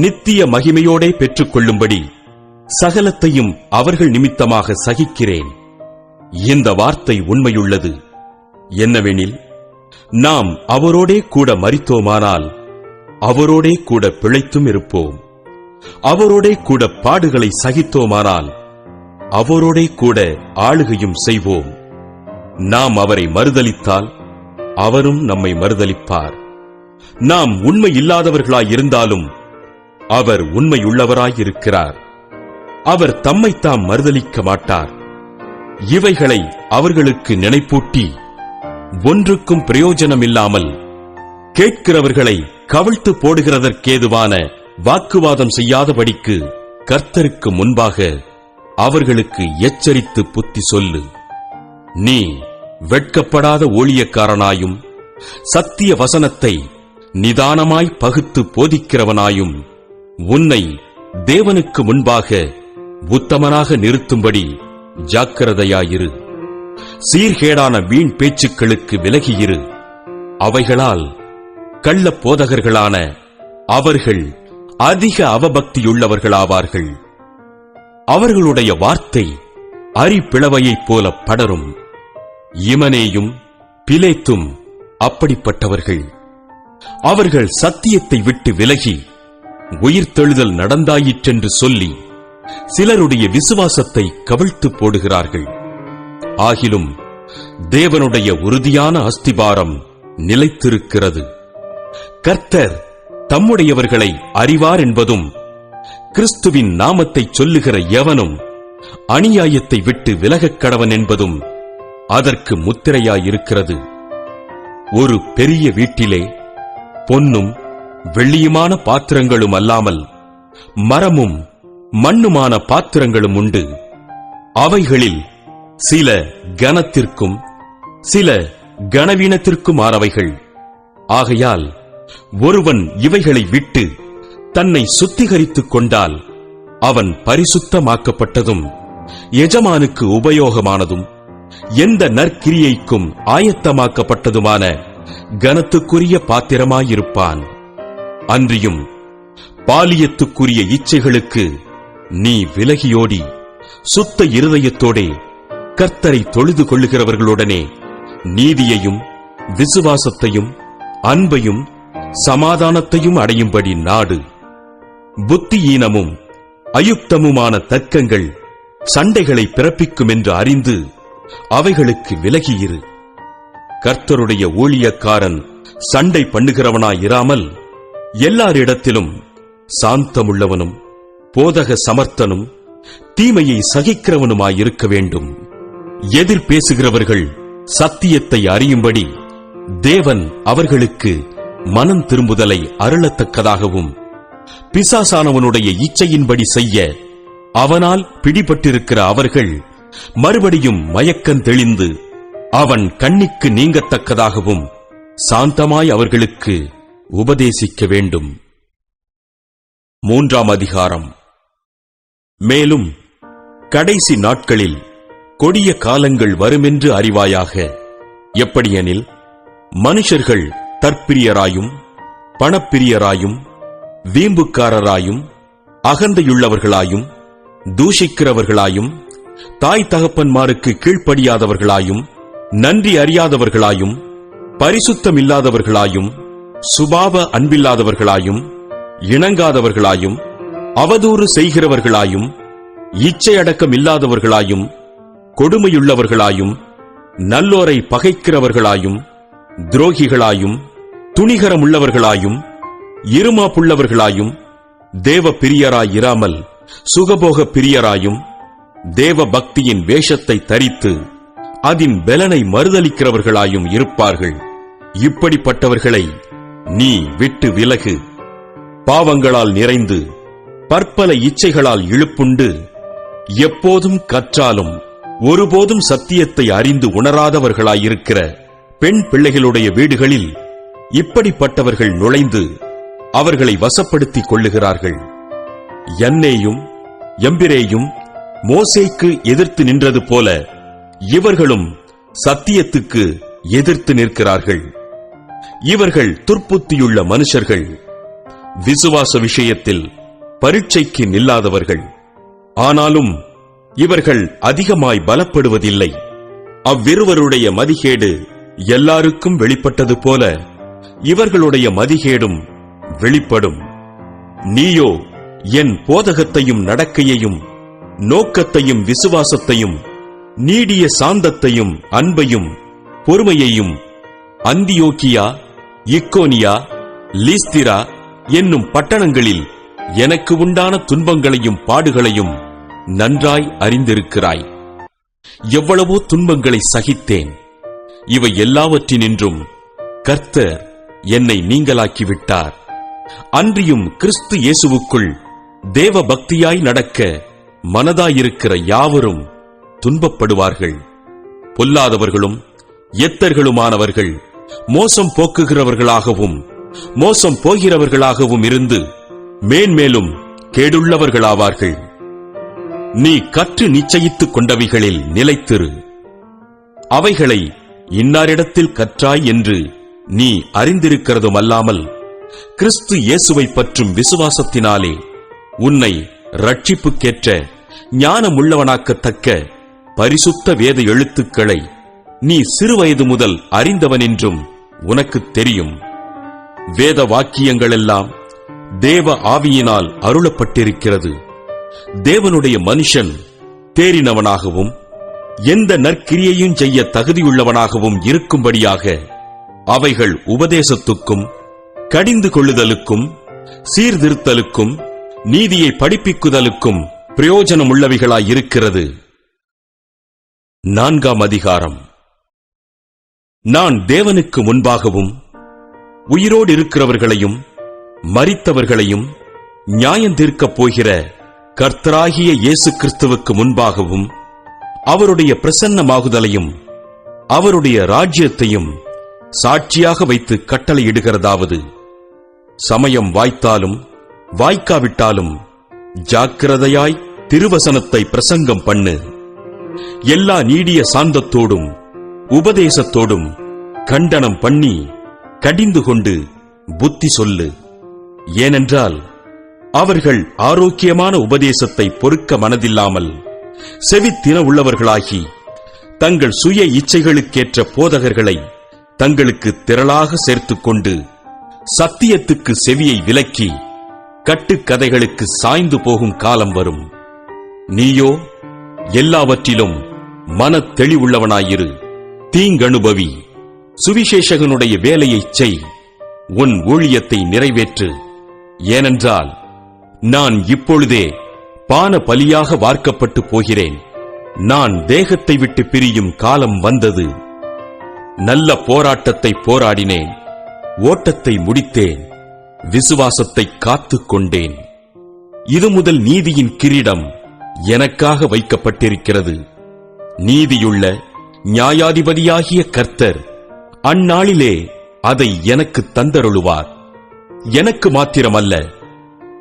B: நித்திய மகிமையோடே பெற்றுக் கொள்ளும்படி சகலத்தையும் அவர்கள் நிமித்தமாக சகிக்கிறேன். இந்த வார்த்தை உண்மையுள்ளது. என்னவெனில், நாம் அவரோடே கூட மரித்தோமானால் அவரோடே கூட பிழைத்தும் இருப்போம். அவரோடே கூட பாடுகளை சகித்தோமானால் அவரோடே கூட ஆளுகையும் செய்வோம். நாம் அவரை மறுதலித்தால் அவரும் நம்மை மறுதலிப்பார். நாம் உண்மை இல்லாதவர்களாயிருந்தாலும் அவர் உண்மையுள்ளவராயிருக்கிறார். அவர் தம்மைத்தாம் மறுதலிக்க மாட்டார். இவைகளை அவர்களுக்கு நினைப்பூட்டி ஒன்றுக்கும் பிரயோஜனமில்லாமல் கேட்கிறவர்களை கவிழ்த்து போடுகிறதற்கேதுவான வாக்குவாதம் செய்யாதபடிக்கு கர்த்தருக்கு முன்பாக அவர்களுக்கு எச்சரித்து புத்தி சொல்லு. நீ வெட்கப்படாத ஊழியக்காரனாயும் சத்திய வசனத்தை நிதானமாய் பகுத்து போதிக்கிறவனாயும் உன்னை தேவனுக்கு முன்பாக உத்தமனாக நிறுத்தும்படி ஜாக்கிரதையாயிரு. சீர்கேடான வீண் பேச்சுக்களுக்கு விலகியிரு. அவைகளால் கள்ளப் போதகர்களான அவர்கள் அதிக அவபக்தியுள்ளவர்களாவார்கள். அவர்களுடைய வார்த்தை அரிப்பிளவையைப் போல படரும். இமனேயும் பிலேத்தும் அப்படிப்பட்டவர்கள். அவர்கள் சத்தியத்தை விட்டு விலகி உயிர்த்தெழுதல் நடந்தாயிற்றென்று சொல்லி சிலருடைய விசுவாசத்தை கவிழ்த்து போடுகிறார்கள். ஆகிலும் தேவனுடைய உறுதியான அஸ்திபாரம் நிலைத்திருக்கிறது. கர்த்தர் தம்முடையவர்களை அறிவார் என்பதும், கிறிஸ்துவின் நாமத்தைச் சொல்லுகிற எவனும் அநியாயத்தை விட்டு விலகக் கடவன் என்பதும் அதற்கு முத்திரையாயிருக்கிறது. ஒரு பெரிய வீட்டிலே பொன்னும் வெள்ளியுமான பாத்திரங்களும் அல்லாமல் மரமும் மண்ணுமான பாத்திரங்களும் உண்டு. அவைகளில் சில கனத்திற்கும் சில கனவீனத்திற்குமானவைகள். ஆகையால் ஒருவன் இவைகளை விட்டு தன்னை சுத்திகரித்துக் கொண்டால் அவன் பரிசுத்தமாக்கப்பட்டதும் எஜமானுக்கு உபயோகமானதும் எந்த நற்கிரியைக்கும் ஆயத்தமாக்கப்பட்டதுமான கனத்துக்குரிய பாத்திரமாயிருப்பான். அன்றியும் பாலியத்துக்குரிய இச்சைகளுக்கு நீ விலகியோடி சுத்த இருதயத்தோடே கர்த்தரை தொழுது கொள்ளுகிறவர்களுடனே நீதியையும் விசுவாசத்தையும் அன்பையும் சமாதானத்தையும் அடையும்படி நாடு. புத்தியீனமும் அயுக்தமுமான தர்க்கங்கள் சண்டைகளை பிறப்பிக்கும் என்று அறிந்து அவைகளுக்கு விலகியிரு. கர்த்தருடைய ஊழியக்காரன் சண்டை பண்ணுகிறவனாயிராமல் எல்லாரிடத்திலும் சாந்தமுள்ளவனும் போதக சமர்த்தனும் தீமையை சகிக்கிறவனுமாயிருக்க வேண்டும். எதிர் பேசுகிறவர்கள் சத்தியத்தை அறியும்படி தேவன் அவர்களுக்கு மனம் திரும்புதலை அருளத்தக்கதாகவும் பிசாசானவனுடைய இச்சையின்படி செய்ய அவனால் பிடிபட்டிருக்கிற அவர்கள் மறுபடியும் மயக்கம் தெளிந்து அவன் கண்ணிக்கு நீங்கத்தக்கதாகவும் சாந்தமாய் அவர்களுக்கு உபதேசிக்க வேண்டும். 3ஆம் அதிகாரம். மேலும் கடைசி நாட்களில் கொடிய காலங்கள் வருமென்று அறிவாயாக. எப்படியெனில் மனுஷர்கள் தற்பிரியராயும் பணப்பிரியராயும் வீம்புக்காரராயும் அகந்தையுள்ளவர்களாயும் தூஷிக்கிறவர்களாயும் தாய் தகப்பன்மாருக்கு கீழ்ப்படியாதவர்களாயும் நன்றி அறியாதவர்களாயும் பரிசுத்தமில்லாதவர்களாயும் சுபாவ அன்பில்லாதவர்களாயும் இணங்காதவர்களாயும் அவதூறு செய்கிறவர்களாயும் இச்சையடக்கம் இல்லாதவர்களாயும் கொடுமையுள்ளவர்களாயும் நல்லோரை பகைக்கிறவர்களாயும் துரோகிகளாயும் துணிகரமுள்ளவர்களாயும் இருமாப்புள்ளவர்களாயும் தேவ பிரியராயிராமல் சுகபோக பிரியராயும் தேவ பக்தியின் வேஷத்தை தரித்து அதின் பெலனை மறுதலிக்கிறவர்களாயும் இருப்பார்கள். இப்படிப்பட்டவர்களை நீ விட்டு விலகு. பாவங்களால் நிறைந்து பற்பல இச்சைகளால் இழுப்புண்டு எப்போதும் கற்றாலும் ஒருபோதும் சத்தியத்தை அறிந்து உணராதவர்களாயிருக்கிற பெண் பிள்ளைகளுடைய வீடுகளில் இப்படிப்பட்டவர்கள் நுழைந்து அவர்களை வசப்படுத்திக் கொள்ளுகிறார்கள். யன்னேயும் எம்பிரேயும் மோசேக்கு எதிர்த்து நின்றது போல இவர்களும் சத்தியத்துக்கு எதிர்த்து நிற்கிறார்கள். இவர்கள் துர்ப்புத்தியுள்ள மனுஷர்கள், விசுவாச விஷயத்தில் பரீட்சைக்கு நில்லாதவர்கள். ஆனாலும் இவர்கள் அதிகமாய் பலப்படுவதில்லை. அவ்விருவருடைய மதிகேடு எல்லாருக்கும் வெளிப்பட்டது போல இவர்களுடைய மதிகேடும் வெளிப்படும். நீயோ என் போதகத்தையும் நடக்கையையும் நோக்கத்தையும் விசுவாசத்தையும் நீடிய சாந்தத்தையும் அன்பையும் பொறுமையையும் அந்தியோக்கியா இக்கோனியா லீஸ்திரா என்னும் பட்டணங்களில் எனக்கு உண்டான துன்பங்களையும் பாடுகளையும் நன்றாய் அறிந்திருக்கிறாய். எவ்வளவோ துன்பங்களை சகித்தேன். இவை எல்லாவற்றினின்றும் கர்த்தர் என்னை நீங்களாக்கிவிட்டார். அன்றியும் கிறிஸ்து இயேசுவுக்குள் தேவ பக்தியாய் நடக்க மனதாயிருக்கிற யாவரும் துன்பப்படுவார்கள். பொல்லாதவர்களும் எத்தர்களுமானவர்கள் மோசம் போக்குகிறவர்களாகவும் மோசம் போகிறவர்களாகவும் இருந்து மேன்மேலும் கேடுள்ளவர்களாவார்கள். நீ கற்று நிச்சயித்துக் கொண்டவைகளில் நிலைத்திரு. அவைகளை இன்னாரிடத்தில் கற்றாய் என்று நீ அறிந்திருக்கிறதும் அல்லாமல் கிறிஸ்து இயேசுவை பற்றும் விசுவாசத்தினாலே உன்னை ரட்சிப்புக்கேற்ற ஞானமுள்ளவனாக்கத்தக்க பரிசுத்த வேத எழுத்துக்களை நீ சிறுவயது முதல் அறிந்தவன் என்றும் உனக்குத் தெரியும். வேத வாக்கியங்களெல்லாம் தேவ ஆவியினால் அருளப்பட்டிருக்கிறது. தேவனுடைய மனுஷன் தேறினவனாகவும் எந்த நற்கிரியையும் செய்ய தகுதியுள்ளவனாகவும் இருக்கும்படியாக அவைகள் உபதேசத்துக்கும் கடிந்து கொள்ளுதலுக்கும் சீர்திருத்தலுக்கும் நீதியை படிப்பிக்குதலுக்கும் பிரயோஜனமுள்ளவைகளாயிருக்கிறது. 4ஆம் அதிகாரம். நான் தேவனுக்கு முன்பாகவும் உயிரோடு இருக்கிறவர்களையும் மரித்தவர்களையும் நியாயந்தீர்க்கப் போகிற கர்த்தராகிய இயேசு கிறிஸ்துவுக்கு முன்பாகவும் அவருடைய பிரசன்னமாகுதலையும் அவருடைய ராஜ்யத்தையும் சாட்சியாக வைத்து கட்டளையிடுகிறதாவது, சமயம் வாய்த்தாலும் வாய்க்காவிட்டாலும் ஜாக்கிரதையாய் திருவசனத்தை பிரசங்கம் பண்ணு. எல்லா நீடிய சாந்தத்தோடும் உபதேசத்தோடும் கண்டனம் பண்ணி கடிந்து கொண்டு புத்தி சொல்லு. ஏனென்றால் அவர்கள் ஆரோக்கியமான உபதேசத்தை பொறுக்க மனதில்லாமல் செவித்தின உள்ளவர்களாகி தங்கள் சுய இச்சைகளுக்கேற்ற போதகர்களை தங்களுக்கு திரளாக சேர்த்துக் கொண்டு சத்தியத்துக்கு செவியை விலக்கி கட்டுக்கதைகளுக்கு சாய்ந்து போகும் காலம் வரும். நீயோ எல்லாவற்றிலும் மனத் தெளிவுள்ளவனாயிரு. தீங்கனுபவி, சுவிசேஷகனுடைய வேலையைச் செய், உன் ஊழியத்தை நிறைவேற்று. ஏனென்றால் நான் இப்பொழுதே பான பலியாக வார்க்கப்பட்டு போகிறேன். நான் தேகத்தை விட்டு பிரியும் காலம் வந்தது. நல்ல போராட்டத்தை போராடினேன், ஓட்டத்தை முடித்தேன், விசுவாசத்தை காத்துக் கொண்டேன். இது முதல் நீதியின் கிரீடம் எனக்காக வைக்கப்பட்டிருக்கிறது. நீதியுள்ள நியாயாதிபதியாகிய கர்த்தர் அந்நாளிலே அதை எனக்கு தந்தருளுவார். எனக்கு மாத்திரமல்ல,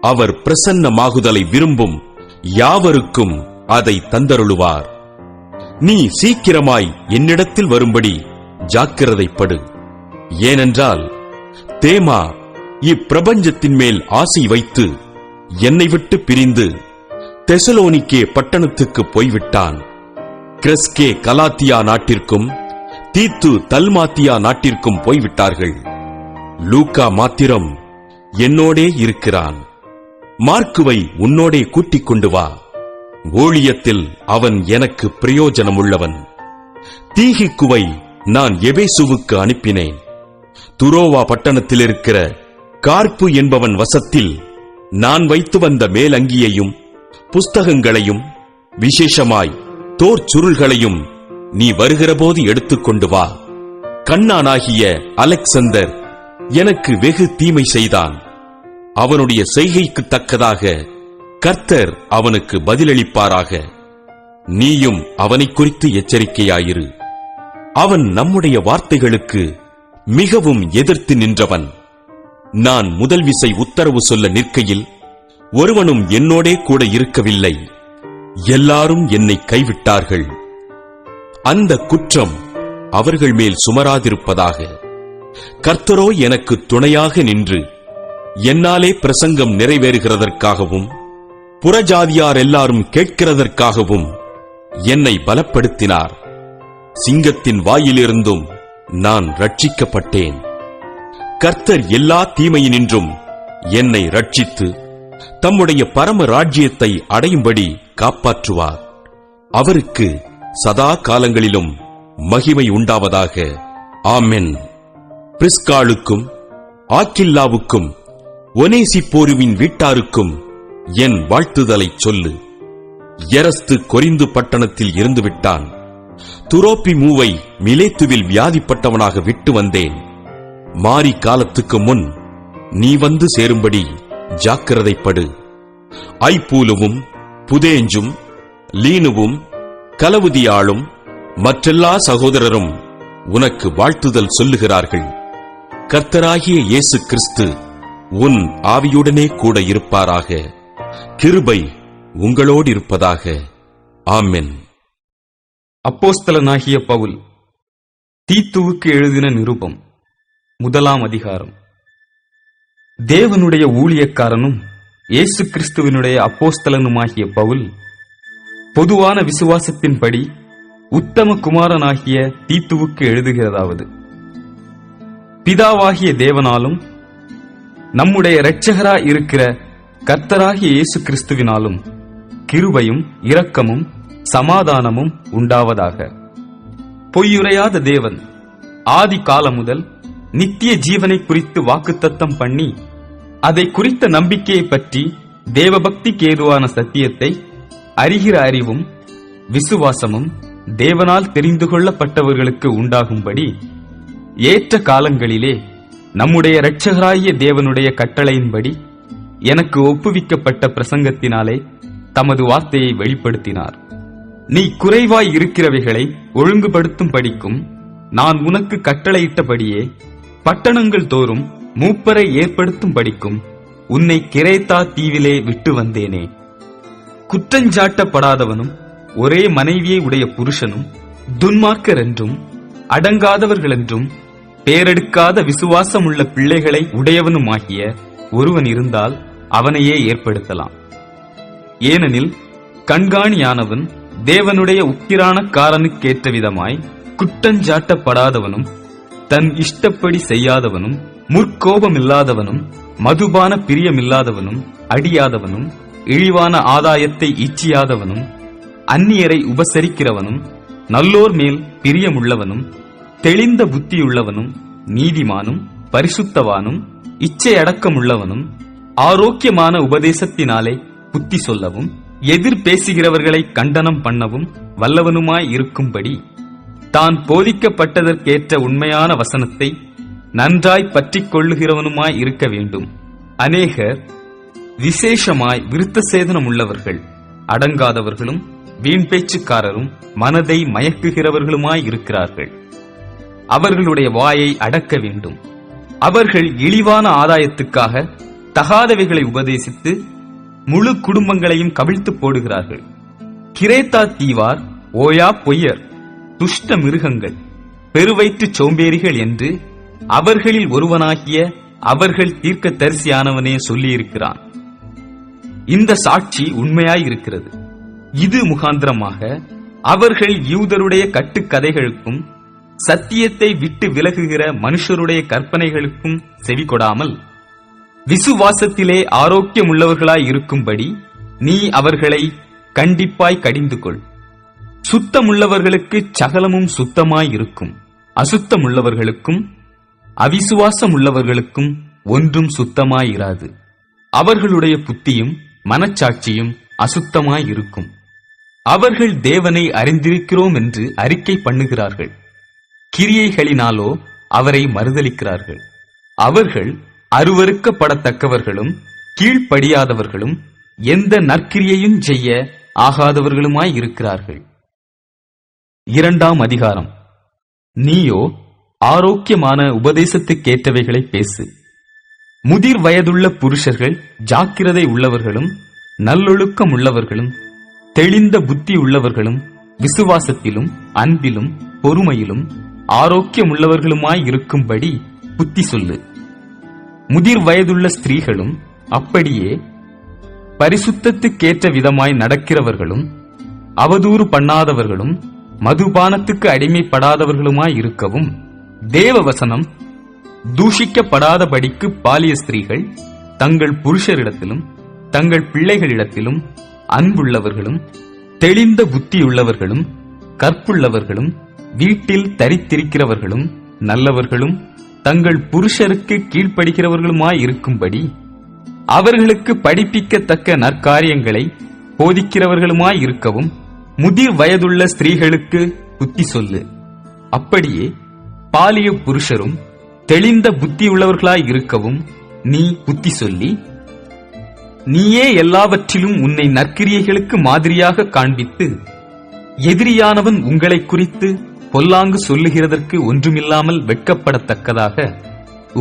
B: அவர் பிரசன்னமாகுதலை விரும்பும் யாவருக்கும் அதை தந்தருளுவார். நீ சீக்கிரமாய் என்னிடத்தில் வரும்படி ஜாக்கிரதைப்படு. ஏனென்றால் தேமா இப்பிரபஞ்சத்தின் மேல் ஆசை வைத்து என்னை விட்டு பிரிந்து தெசலோனிக்கே பட்டணத்துக்கு போய்விட்டான். கிரெஸ்கே கலாத்தியா நாட்டிற்கும் தீத்து தல்மாத்தியா நாட்டிற்கும் போய்விட்டார்கள். லூக்கா மாத்திரம் என்னோடே இருக்கிறான். மார்க்குவை உன்னோடே கூட்டிக் கொண்டு வா. ஊழியத்தில் அவன் எனக்கு பிரயோஜனமுள்ளவன். தீகிக்குவை நான் எபேசுவுக்கு அனுப்பினேன். துரோவா பட்டணத்தில் இருக்கிற கார்ப்பு என்பவன் வசத்தில் நான் வைத்து வந்த மேலங்கியையும் புஸ்தகங்களையும் விசேஷமாய் தோற்சுருள்களையும் நீ வருகிறபோது எடுத்துக்கொண்டு வா. கண்ணானாகிய அலெக்சந்தர் எனக்கு வெகு தீமை செய்தான். அவனுடைய செய்கைக்கு தக்கதாக கர்த்தர் அவனுக்கு பதிலளிப்பாராக. நீயும் அவனை குறித்து எச்சரிக்கையாயிரு. அவன் நம்முடைய வார்த்தைகளுக்கு மிகவும் எதிர்த்து நின்றவன். நான் முதல் விசை உத்தரவு சொல்ல நிற்கையில் ஒருவனும் என்னோடே கூட இருக்கவில்லை. எல்லாரும் என்னை கைவிட்டார்கள். அந்த குற்றம் அவர்கள் மேல் சுமராதிருப்பதாக. கர்த்தரோ எனக்கு துணையாக நின்று என்னாலே பிரசங்கம் நிறைவேறுகிறதற்காகவும் புறஜாதியார் எல்லாரும் கேட்கிறதற்காகவும் என்னை பலப்படுத்தினார். சிங்கத்தின் வாயிலிருந்தும் நான் ரட்சிக்கப்பட்டேன். கர்த்தர் எல்லா தீமையினின்றும் என்னை ரட்சித்து தம்முடைய பரம ராஜ்யத்தை அடையும்படி காப்பாற்றுவார். அவருக்கு சதா காலங்களிலும் மகிமை உண்டாவதாக. ஆமென். பிரிஸ்காளுக்கும் ஆக்கில்லாவுக்கும் ஒனேசிப்போருவின் வீட்டாருக்கும் என் வாழ்த்துதலைச் சொல்லு. எரஸ்து கொரிந்து பட்டணத்தில் இருந்து விட்டான். துரோப்பிமூவை மிலேத்துவில் வியாதிப்பட்டவனாக விட்டு வந்தேன். மாரி காலத்துக்கு முன் நீ வந்து சேரும்படி ஜாக்கிரதைப்படு. ஐப்பூலுவும் புதேஞ்சும் லீனுவும் கலவுதியாளும் மற்றெல்லா சகோதரரும் உனக்கு வாழ்த்துதல் சொல்லுகிறார்கள். கர்த்தராகிய இயேசு கிறிஸ்து உன் ஆவியுடனே கூட இருப்பாராக. கிருபை உங்களோடு இருப்பதாக. ஆமென்.
C: அப்போஸ்தலனாகிய பவுல் தீத்துவுக்கு எழுதின நிருபம் 1ஆம் அதிகாரம். தேவனுடைய ஊழியக்காரனும் இயேசு கிறிஸ்துவினுடைய அப்போஸ்தலனுமாகிய பவுல், பொதுவான விசுவாசத்தின்படி உத்தம குமாரனாகிய தீத்துவுக்கு எழுதுகிறதாவது: பிதாவாகிய தேவனாலும் நம்முடைய இரட்சகராய் இருக்கிற கர்த்தராகிய இயேசு கிறிஸ்துவினாலும் கிருபையும் இரக்கமும் சமாதானமும் உண்டாவதாக. பொய்யுரையாத தேவன் ஆதி காலம் முதல் நித்திய ஜீவனை குறித்து வாக்குத்தத்தம் பண்ணி, அதை குறித்த நம்பிக்கையை பற்றி தேவபக்திக்கு ஏதுவான சத்தியத்தை அறிகிற அறிவும் விசுவாசமும் தேவனால் தெரிந்து கொள்ளப்பட்டவர்களுக்கு உண்டாகும்படி ஏற்ற காலங்களிலே நம்முடைய இரட்சகராகிய தேவனுடைய கட்டளையின்படி எனக்கு ஒப்புவிக்கப்பட்ட பிரசங்கத்தினாலே தமது வார்த்தையை வெளிப்படுத்தினார். நீ குறைவாய் இருக்கிறவைகளை ஒழுங்குபடுத்தும் படிக்கும் நான் உனக்கு கட்டளையிட்டபடியே பட்டணங்கள் தோறும் மூப்பரை ஏற்படுத்தும் படிக்கும் உன்னை கிரேத்தா தீவிலே விட்டு வந்தேனே. குற்றஞ்சாட்டப்படாதவனும் ஒரே மனைவியை உடைய புருஷனும் துன்மார்க்கர் என்றும் அடங்காதவர்கள் என்றும் பேரெடுக்காத விசுவாசமுள்ள பிள்ளைகளை உடையவனுமாகிய ஒருவன் இருந்தால் அவனையே ஏற்படுத்தலாம். ஏனெனில் கண்காணியானவன் தேவனுடைய உக்கிரானக்காரனுக்கேற்ற விதமாய் குற்றஞ்சாட்டப்படாதவனும் தன் இஷ்டப்படி செய்யாதவனும் முற்கோபமில்லாதவனும் மதுபான பிரியமில்லாதவனும் அடியாதவனும் இழிவான ஆதாயத்தை இச்சியாதவனும் அந்நியரை உபசரிக்கிறவனும் நல்லோர் மேல் பிரியமுள்ளவனும் தெளிந்த புத்தியுள்ளவனும் நீதிமானும் பரிசுத்தவானும் இச்சையடக்கமுள்ளவனும் ஆரோக்கியமான உபதேசத்தினாலே புத்தி சொல்லவும் எதிர் பேசுகிறவர்களை கண்டனம் பண்ணவும் வல்லவனுமாய் இருக்கும்படி தான் போதிக்கப்பட்டதற்கேற்ற உண்மையான வசனத்தை நன்றாய் பற்றிக் கொள்ளுகிறவனுமாய் இருக்க வேண்டும். அநேகர் விசேஷமாய் விருத்த சேதனம் உள்ளவர்கள், அடங்காதவர்களும் வீண் பேச்சுக்காரரும் மனதை மயக்குகிறவர்களுமாய் இருக்கிறார்கள். அவர்களுடைய வாயை அடக்க வேண்டும். அவர்கள் இழிவான ஆதாயத்துக்காக தகாதவைகளை உபதேசித்து முழு குடும்பங்களையும் கவிழ்த்து போடுகிறார்கள். கிரேத்தா தீவார் ஓயா பொய்யர், துஷ்ட மிருகங்கள், பெருவயிற்று சோம்பேறிகள் என்று அவர்களில் ஒருவனாகிய அவர்கள் தீர்க்க தரிசியானவனே சொல்லியிருக்கிறான். இந்த சாட்சி உண்மையாயிருக்கிறது. இது முகாந்திரமாக அவர்கள் யூதருடைய கட்டுக்கதைகளுக்கும் சத்தியத்தை விட்டு விலகுகிற மனுஷருடைய கற்பனைகளுக்கும் செவிகொடாமல் விசுவாசத்திலே ஆரோக்கியமுள்ளவர்களாய் இருக்கும்படி நீ அவர்களை கண்டிப்பாய் கடிந்து கொள். சுத்தமுள்ளவர்களுக்கு சகலமும் சுத்தமாயிருக்கும், அசுத்தமுள்ளவர்களுக்கும் அவிசுவாசமுள்ளவர்களுக்கும் ஒன்றும் சுத்தமாயிராது. அவர்களுடைய புத்தியும் மனச்சாட்சியும் அசுத்தமாயிருக்கும். அவர்கள் தேவனை அறிந்திருக்கிறோம் என்று அறிக்கை பண்ணுகிறார்கள், கிரியைகளினாலோ அவரை மறுதலிக்கிறார்கள். அவர்கள் அருவருக்கப்படத்தக்கவர்களும் கீழ்ப்படியாதவர்களும் எந்த நற்கிரியையும் செய்ய ஆகாதவர்களுமாயிருக்கிறார்கள். 2ஆம் அதிகாரம். நீயோ ஆரோக்கியமான உபதேசத்துக்கேற்றவைகளை பேசு. முதிர் வயதுள்ள புருஷர்கள் ஜாக்கிரதை உள்ளவர்களும் நல்லொழுக்கம் உள்ளவர்களும் தெளிந்த புத்தி உள்ளவர்களும் விசுவாசத்திலும் அன்பிலும் பொறுமையிலும் ஆரோக்கியமுள்ளவர்களுமாயிருக்கும்படி புத்தி சொல்லு. முதிர் வயதுள்ள ஸ்திரீகளும் அப்படியே பரிசுத்தத்துக்கேற்ற விதமாய் நடக்கிறவர்களும் அவதூறு பண்ணாதவர்களும் மதுபானத்துக்கு அடிமைப்படாதவர்களுமாயிருக்கவும் தேவவசனம் தூஷிக்கப்படாதபடிக்கு பாலிய ஸ்திரீகள் தங்கள் புருஷரிடத்திலும் தங்கள் பிள்ளைகளிடத்திலும் அன்புள்ளவர்களும் தெளிந்த புத்தியுள்ளவர்களும் கற்புள்ளவர்களும் வீட்டில் தரித்திருக்கிறவர்களும் நல்லவர்களும் தங்கள் புருஷருக்கு கீழ்ப்படுகிறவர்களுமாயிருக்கும்படி அவர்களுக்கு படிப்பிக்கத்தக்க நற்காரியங்களை போதிக்கிறவர்களுமாயிருக்கவும் முதிர் வயதுள்ள ஸ்திரீகளுக்கு புத்தி சொல்லு. அப்படியே பாலிய புருஷரும் தெளிந்த புத்தியுள்ளவர்களாயிருக்கவும் நீ புத்தி சொல்லி, நீயே எல்லாவற்றிலும் உன்னை நற்கிரியைகளுக்கு மாதிரியாக காண்பித்து எதிரியானவன் உங்களை குறித்து பொல்லாங்கு சொல்லுகிறதற்கு ஒன்றுமில்லாமல் வெட்கப்படத்தக்கதாக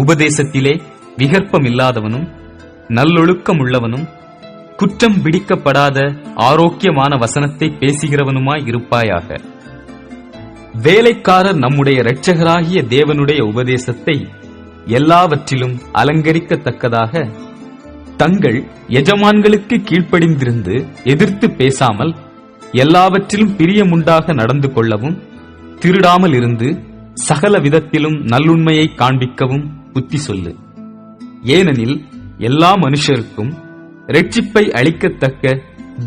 C: உபதேசத்திலே விகற்பமில்லாதவனும் நல்லொழுக்கமுள்ளவனும் குற்றம் பிடிக்கப்படாத ஆரோக்கியமான வசனத்தை பேசுகிறவனுமாய் இருப்பாயாக. வேலைக்காரர் நம்முடைய இரட்சகராகிய தேவனுடைய உபதேசத்தை எல்லாவற்றிலும் அலங்கரிக்கத்தக்கதாக தங்கள் எஜமான்களுக்கு கீழ்ப்படிந்திருந்து எதிர்த்து பேசாமல் எல்லாவற்றிலும் பிரியமுண்டாக நடந்து கொள்ளவும், திருடாமல் இருந்து சகல விதத்திலும் நல்லுண்மையை காண்பிக்கவும் புத்தி சொல்லு. ஏனெனில் எல்லா மனுஷருக்கும் இரட்சிப்பை அளிக்கத்தக்க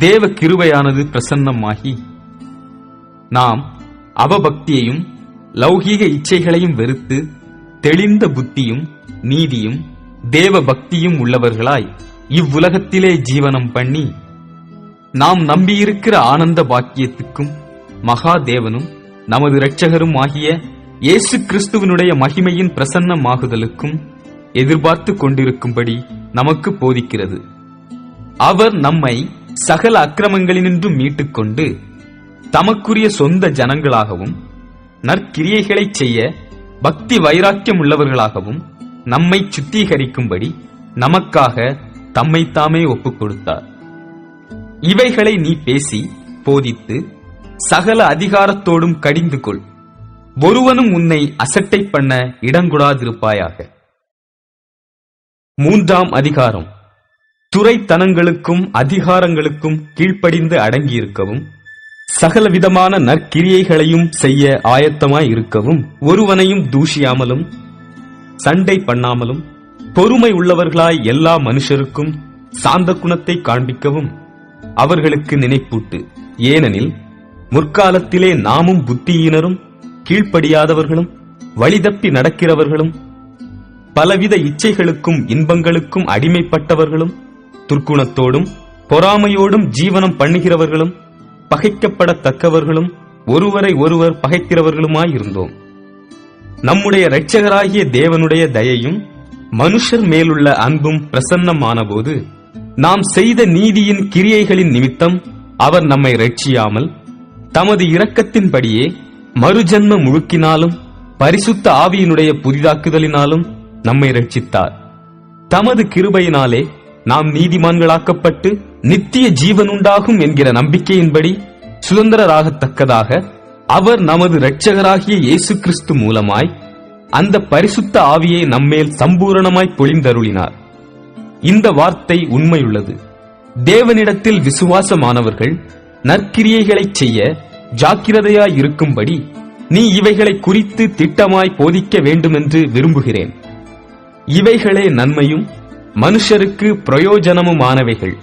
C: தேவ கிருபையானது பிரசன்னமாகி, நாம் அவபக்தியையும் லௌகீக இச்சைகளையும் வெறுத்து தெளிந்த புத்தியும் நீதியும் தேவ பக்தியும் உள்ளவர்களாய் இவ்வுலகத்திலே ஜீவனம் பண்ணி, நாம் நம்பியிருக்கிற ஆனந்த பாக்கியத்துக்கும் மகாதேவனும் நமது இரட்சகரும் ஆகிய இயேசு கிறிஸ்துவனுடைய மகிமையின் பிரசன்னமாகுதலுக்கும் எதிர்பார்த்து கொண்டிருக்கும்படி நமக்கு போதிக்கிறது. அவர் நம்மை சகல அக்கிரமங்களினின்றும் மீட்டுக்கொண்டு தமக்குரிய சொந்த ஜனங்களாகவும் நற்கிரியைகளைச் செய்ய பக்தி வைராக்கியம் உள்ளவர்களாகவும் நம்மை சுத்திகரிக்கும்படி நமக்காக தம்மைத்தாமே ஒப்புக் கொடுத்தார். இவைகளை நீ பேசி போதித்து சகல அதிகாரத்தோடும் கடிந்து கொள். ஒருவனும் உன்னை அசட்டை பண்ண இடங்கூடாதிருப்பாயாக. 3ஆம் அதிகாரம். துரைத்தனங்களுக்கும் அதிகாரங்களுக்கும் கீழ்ப்படிந்து அடங்கியிருக்கவும், சகலவிதமான நற்கிரியைகளையும் செய்ய ஆயத்தமாய் இருக்கவும், ஒருவனையும் தூஷியாமலும் சண்டை பண்ணாமலும் பொறுமை உள்ளவர்களாய் எல்லா மனுஷருக்கும் சாந்த குணத்தை காண்பிக்கவும் அவர்களுக்கு நினைப்பூட்டு. ஏனெனில் முற்காலத்திலே நாமும் புத்தியீனரும் கீழ்ப்படியாதவர்களும் வழிதப்பி நடக்கிறவர்களும் பலவித இச்சைகளுக்கும் இன்பங்களுக்கும் அடிமைப்பட்டவர்களும் துர்க்குணத்தோடும் பொறாமையோடும் ஜீவனம் பண்ணுகிறவர்களும் பகைக்கப்படத்தக்கவர்களும் ஒருவரை ஒருவர் பகைக்கிறவர்களுமாயிருந்தோம். நம்முடைய இரட்சகராகிய தேவனுடைய தயையும் மனுஷர் மேலுள்ள அன்பும் பிரசன்னமானபோது, நாம் செய்த நீதியின் கிரியைகளின் நிமித்தம் அவர் நம்மை இரட்சியாமல் தமது இரக்கத்தின்படியே மறுஜன்ம முழுக்கினாலும் பரிசுத்த ஆவியினுடைய புதிதாக்குதலினாலும் நம்மை இரட்சித்தார். தமது கிருபையினாலே நாம் நீதிமான்களாக்கப்பட்டு நித்திய ஜீவனுண்டாகும் என்கிற நம்பிக்கையின்படி சுதந்திரராகத்தக்கதாக அவர் நமது இரட்சகராகிய இயேசு கிறிஸ்து மூலமாய் அந்த பரிசுத்த ஆவியை நம்மேல் சம்பூரணமாய் பொழிந்தருளினார். இந்த வார்த்தை உண்மையுள்ளது. தேவனிடத்தில் விசுவாசமானவர்கள் நற்கிரியைகளைச் செய்ய ஜாக்கிரதையாயிருக்கும்படி நீ இவைகளை குறித்து திட்டமாய் போதிக்க வேண்டுமென்று விரும்புகிறேன். இவைகளே நன்மையும் மனுஷருக்கு பிரயோஜனமுமானவைகள்.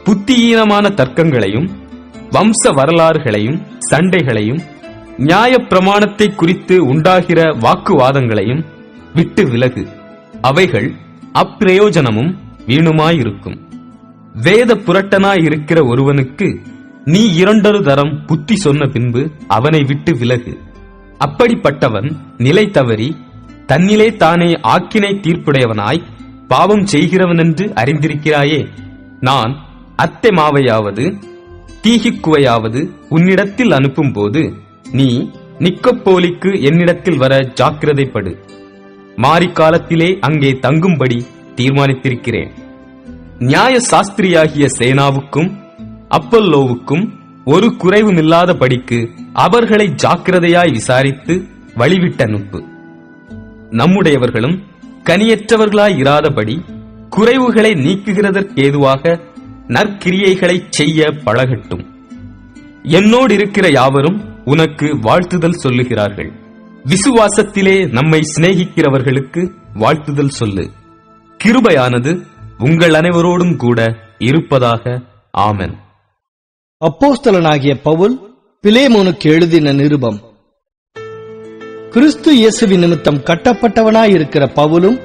C: புத்தியீனமான தர்க்கங்களையும் வம்ச வரலாறுகளையும் சண்டைகளையும் நியாயப் பிரமாணத்தை குறித்து உண்டாகிற வாக்குவாதங்களையும் விட்டு விலகு. அவைகள் அப்பிரயோஜனமும் வீணுமாயிருக்கும். வேத புரட்டனாயிருக்கிற ஒருவனுக்கு நீ 2 தரம் புத்தி சொன்ன பின்பு அவனை விட்டு விலகு. அப்படிப்பட்டவன் நிலை தவறி தன்னிலே தானே ஆக்கினை தீர்ப்புடையவனாய் பாவம் செய்கிறவனென்று அறிந்திருக்கிறாயே. நான் அத்தெமாவையாவது தீகிக்குவையாவது உன்னிடத்தில் அனுப்பும்போது நீ நிக்கப்போலிக்கு என்னிடத்தில் வர ஜாக்கிரதைப்படு. மாரிக்காலத்திலே அங்கே தங்கும்படி தீர்மானித்திருக்கிறேன். நியாய சாஸ்திரியாகிய சேனாவுக்கும் அப்பல்லோவுக்கும் ஒரு குறைவுமில்லாத படிக்கு அவர்களை ஜாக்கிரதையாய் விசாரித்து வழிவிட்டு அனுப்பு. நம்முடையவர்களும் கனியற்றவர்களாய் இராதபடி குறைவுகளை நீக்குகிறதற்கேதுவாக நற்கிரியைகளைச் செய்ய பழகட்டும். என்னோடு இருக்கிற யாவரும் உனக்கு வாழ்த்துதல் சொல்லுகிறார்கள். விசுவாசத்திலே நம்மை சிநேகிக்கிறவர்களுக்கு வாழ்த்துதல் சொல்லு. கிருபையானது உங்கள் அனைவரோடும் கூட இருப்பதாக. ஆமென்.
D: அப்போஸ்தலனாகிய பவுல் பிலேமோனுக்கு எழுதின நிருபம். கிறிஸ்து இயேசுவின் நிமித்தம் கட்டப்பட்டவனாயிருக்கிற பவுலும்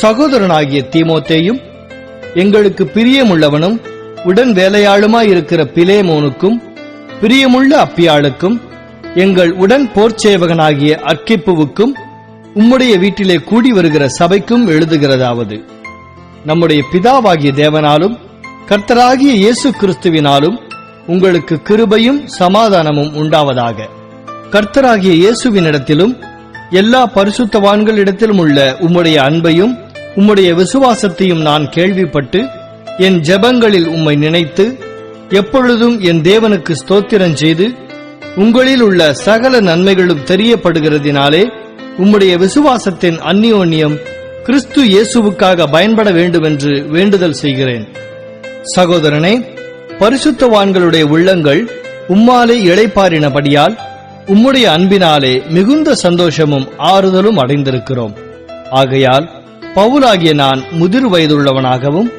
D: சகோதரனாகிய தீமோத்தேயும் எங்களுக்கு பிரியமுள்ளவனும் உடன் வேலையாளுமாயிருக்கிற பிலேமோனுக்கும் பிரியமுள்ள அப்பியாளுக்கும் எங்கள் உடன் போர்ச்சேவகனாகிய அர்க்கிப்புவுக்கும் உம்முடைய வீட்டிலே கூடி வருகிற சபைக்கும் எழுதுகிறதாவது, நம்முடைய பிதாவாகிய தேவனாலும் கர்த்தராகிய இயேசு கிறிஸ்துவினாலும் உங்களுக்கு கிருபையும் சமாதானமும் உண்டாவதாக. கர்த்தராகிய இயேசுவினிடத்திலும் எல்லா பரிசுத்தவான்களிடத்திலும் உள்ள உம்முடைய அன்பையும் உம்முடைய விசுவாசத்தையும் நான் கேள்விப்பட்டு என் ஜெபங்களில் உம்மை நினைத்து எப்பொழுதும் என் தேவனுக்கு ஸ்தோத்திரம் செய்து உங்களில் உள்ள சகல நன்மைகளும் தெரியப்படுகிறதினாலே உம்முடைய விசுவாசத்தின் அந்நியோன்யம் கிறிஸ்து இயேசுவுக்காக பயன்பட வேண்டும் என்று வேண்டுதல் செய்கிறேன். சகோதரனே, பரிசுத்தவான்களுடைய உள்ளங்கள் உம்மாலே இளைப்பாறினபடியால் உம்முடைய அன்பினாலே மிகுந்த சந்தோஷமும் ஆறுதலும் அடைந்திருக்கிறோம். ஆகையால் பவுலாகிய நான் முதிர் வயதுள்ளவனாகவும்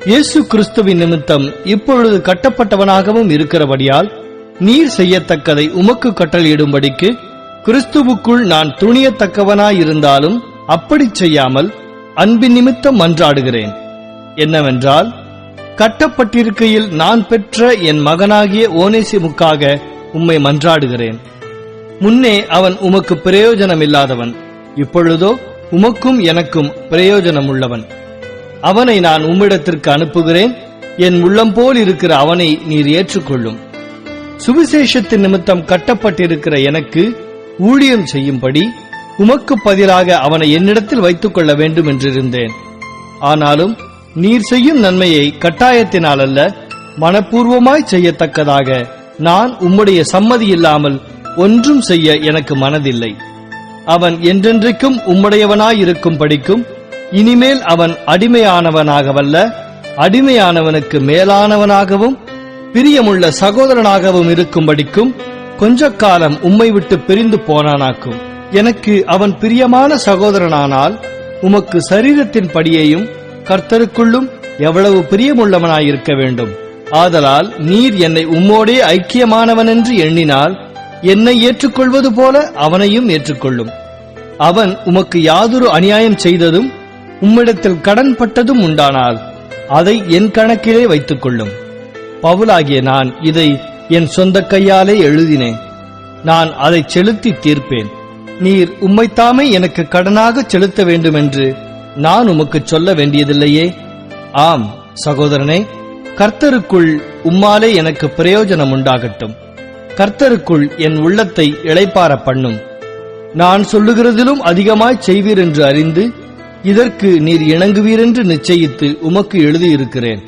D: இயேசு கிறிஸ்துவின் நிமித்தம் இப்பொழுது கட்டப்பட்டவனாகவும் இருக்கிறபடியால் நீர் செய்யத்தக்கதை உமக்கு கட்டளையிடும்படிக்கு கிறிஸ்துவுக்குள் நான் துணியத்தக்கவனாயிருந்தாலும் அப்படி செய்யாமல் அன்பின் நிமித்தம் மன்றாடுகிறேன். என்னவென்றால், கட்டப்பட்டிருக்கையில் நான் பெற்ற என் மகனாகிய ஓனேசிமுக்காக உம்மை மன்றாடுகிறேன். முன்னே அவன் உமக்கு பிரயோஜனமில்லாதவன், இப்பொழுதோ உமக்கும் எனக்கும் பிரயோஜனமுள்ளவன். அவனை நான் உம்மிடத்திற்கு அனுப்புகிறேன். என் உள்ளம் போல் இருக்கிற அவனை நீர் ஏற்றுக்கொள்ளும். சுவிசேஷத்தின் நிமித்தம் கட்டப்பட்டிருக்கிற எனக்கு ஊழியம் செய்யும்படி உமக்கு பதிலாக அவனை என்னிடத்தில் வைத்துக் கொள்ள வேண்டும் என்றிருந்தேன். ஆனாலும் நீர் செய்யும் நன்மையை கட்டாயத்தினால் அல்ல, மனப்பூர்வமாய் செய்யத்தக்கதாக நான் உம்முடைய சம்மதி இல்லாமல் ஒன்றும் செய்ய எனக்கு மனதில்லை. அவன் என்றென்றைக்கும் உம்முடையவனாயிருக்கும் படிக்கும் இனிமேல் அவன் அடிமையானவனாகவல்ல, அடிமையானவனுக்கு மேலானவனாகவும் பிரியமுள்ள சகோதரனாகவும் இருக்கும்படிக்கும் கொஞ்ச காலம் உம்மை விட்டு பிரிந்து போனானாக்கும். எனக்கு அவன் பிரியமான சகோதரனானால் உமக்கு சரீரத்தின் படியையும் கர்த்தருக்குள்ளும் எவ்வளவு பிரியமுள்ளவனாயிருக்க வேண்டும். ஆதலால் நீர் என்னை உம்மோடே ஐக்கியமானவனென்று எண்ணினால் என்னை ஏற்றுக்கொள்வது போல அவனையும் ஏற்றுக்கொள்ளும். அவன் உமக்கு யாதொரு அநியாயம் செய்ததும் உம்மிடத்தில் கடன் பட்டதும் உண்டானால் அதை என் கணக்கிலே வைத்துக் கொள்ளும். பவுலாகிய நான் இதை என் சொந்த கையாலே எழுதினேன். நான் அதை செலுத்தி தீர்ப்பேன். நீர் உம்மைத்தாமே எனக்கு கடனாக செலுத்த வேண்டும் என்று நான் உமக்கு சொல்ல வேண்டியதில்லையே. ஆம் சகோதரனே, கர்த்தருக்குள் உம்மாலே எனக்கு பிரயோஜனம் உண்டாகட்டும். கர்த்தருக்குள் என் உள்ளத்தை இளைப்பார பண்ணும். நான் சொல்லுகிறதிலும் அதிகமாய் செய்வீர் என்று அறிந்து இதற்கு நீர் இணங்குவீர் என்று நிச்சயித்து உமக்கு எழுதியிருக்கிறேன்.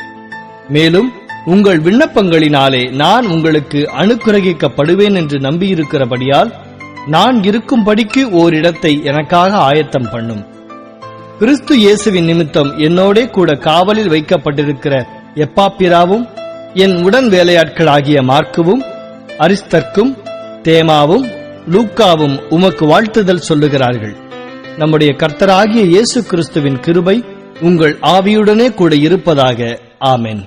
D: மேலும் உங்கள் விண்ணப்பங்களினாலே நான் உங்களுக்கு அனுக்கிரகிக்கப்படுவேன் என்று நம்பியிருக்கிறபடியால் நான் இருக்கும்படிக்கு ஓரிடத்தை எனக்காக ஆயத்தம் பண்ணும். கிறிஸ்து இயேசுவின் நிமித்தம் என்னோடே கூட காவலில் வைக்கப்பட்டிருக்கிற எப்பாப்பிராவும் என் உடன் வேலையாட்களாகிய மார்க்குவும் அரிஸ்தர்க்கும் தேமாவும் லூக்காவும் உமக்கு வாழ்த்துதல் சொல்லுகிறார்கள். நம்முடைய கர்த்தராகிய இயேசு கிறிஸ்துவின் கிருபை உங்கள் ஆவியுடனே கூட இருப்பதாக. ஆமென்.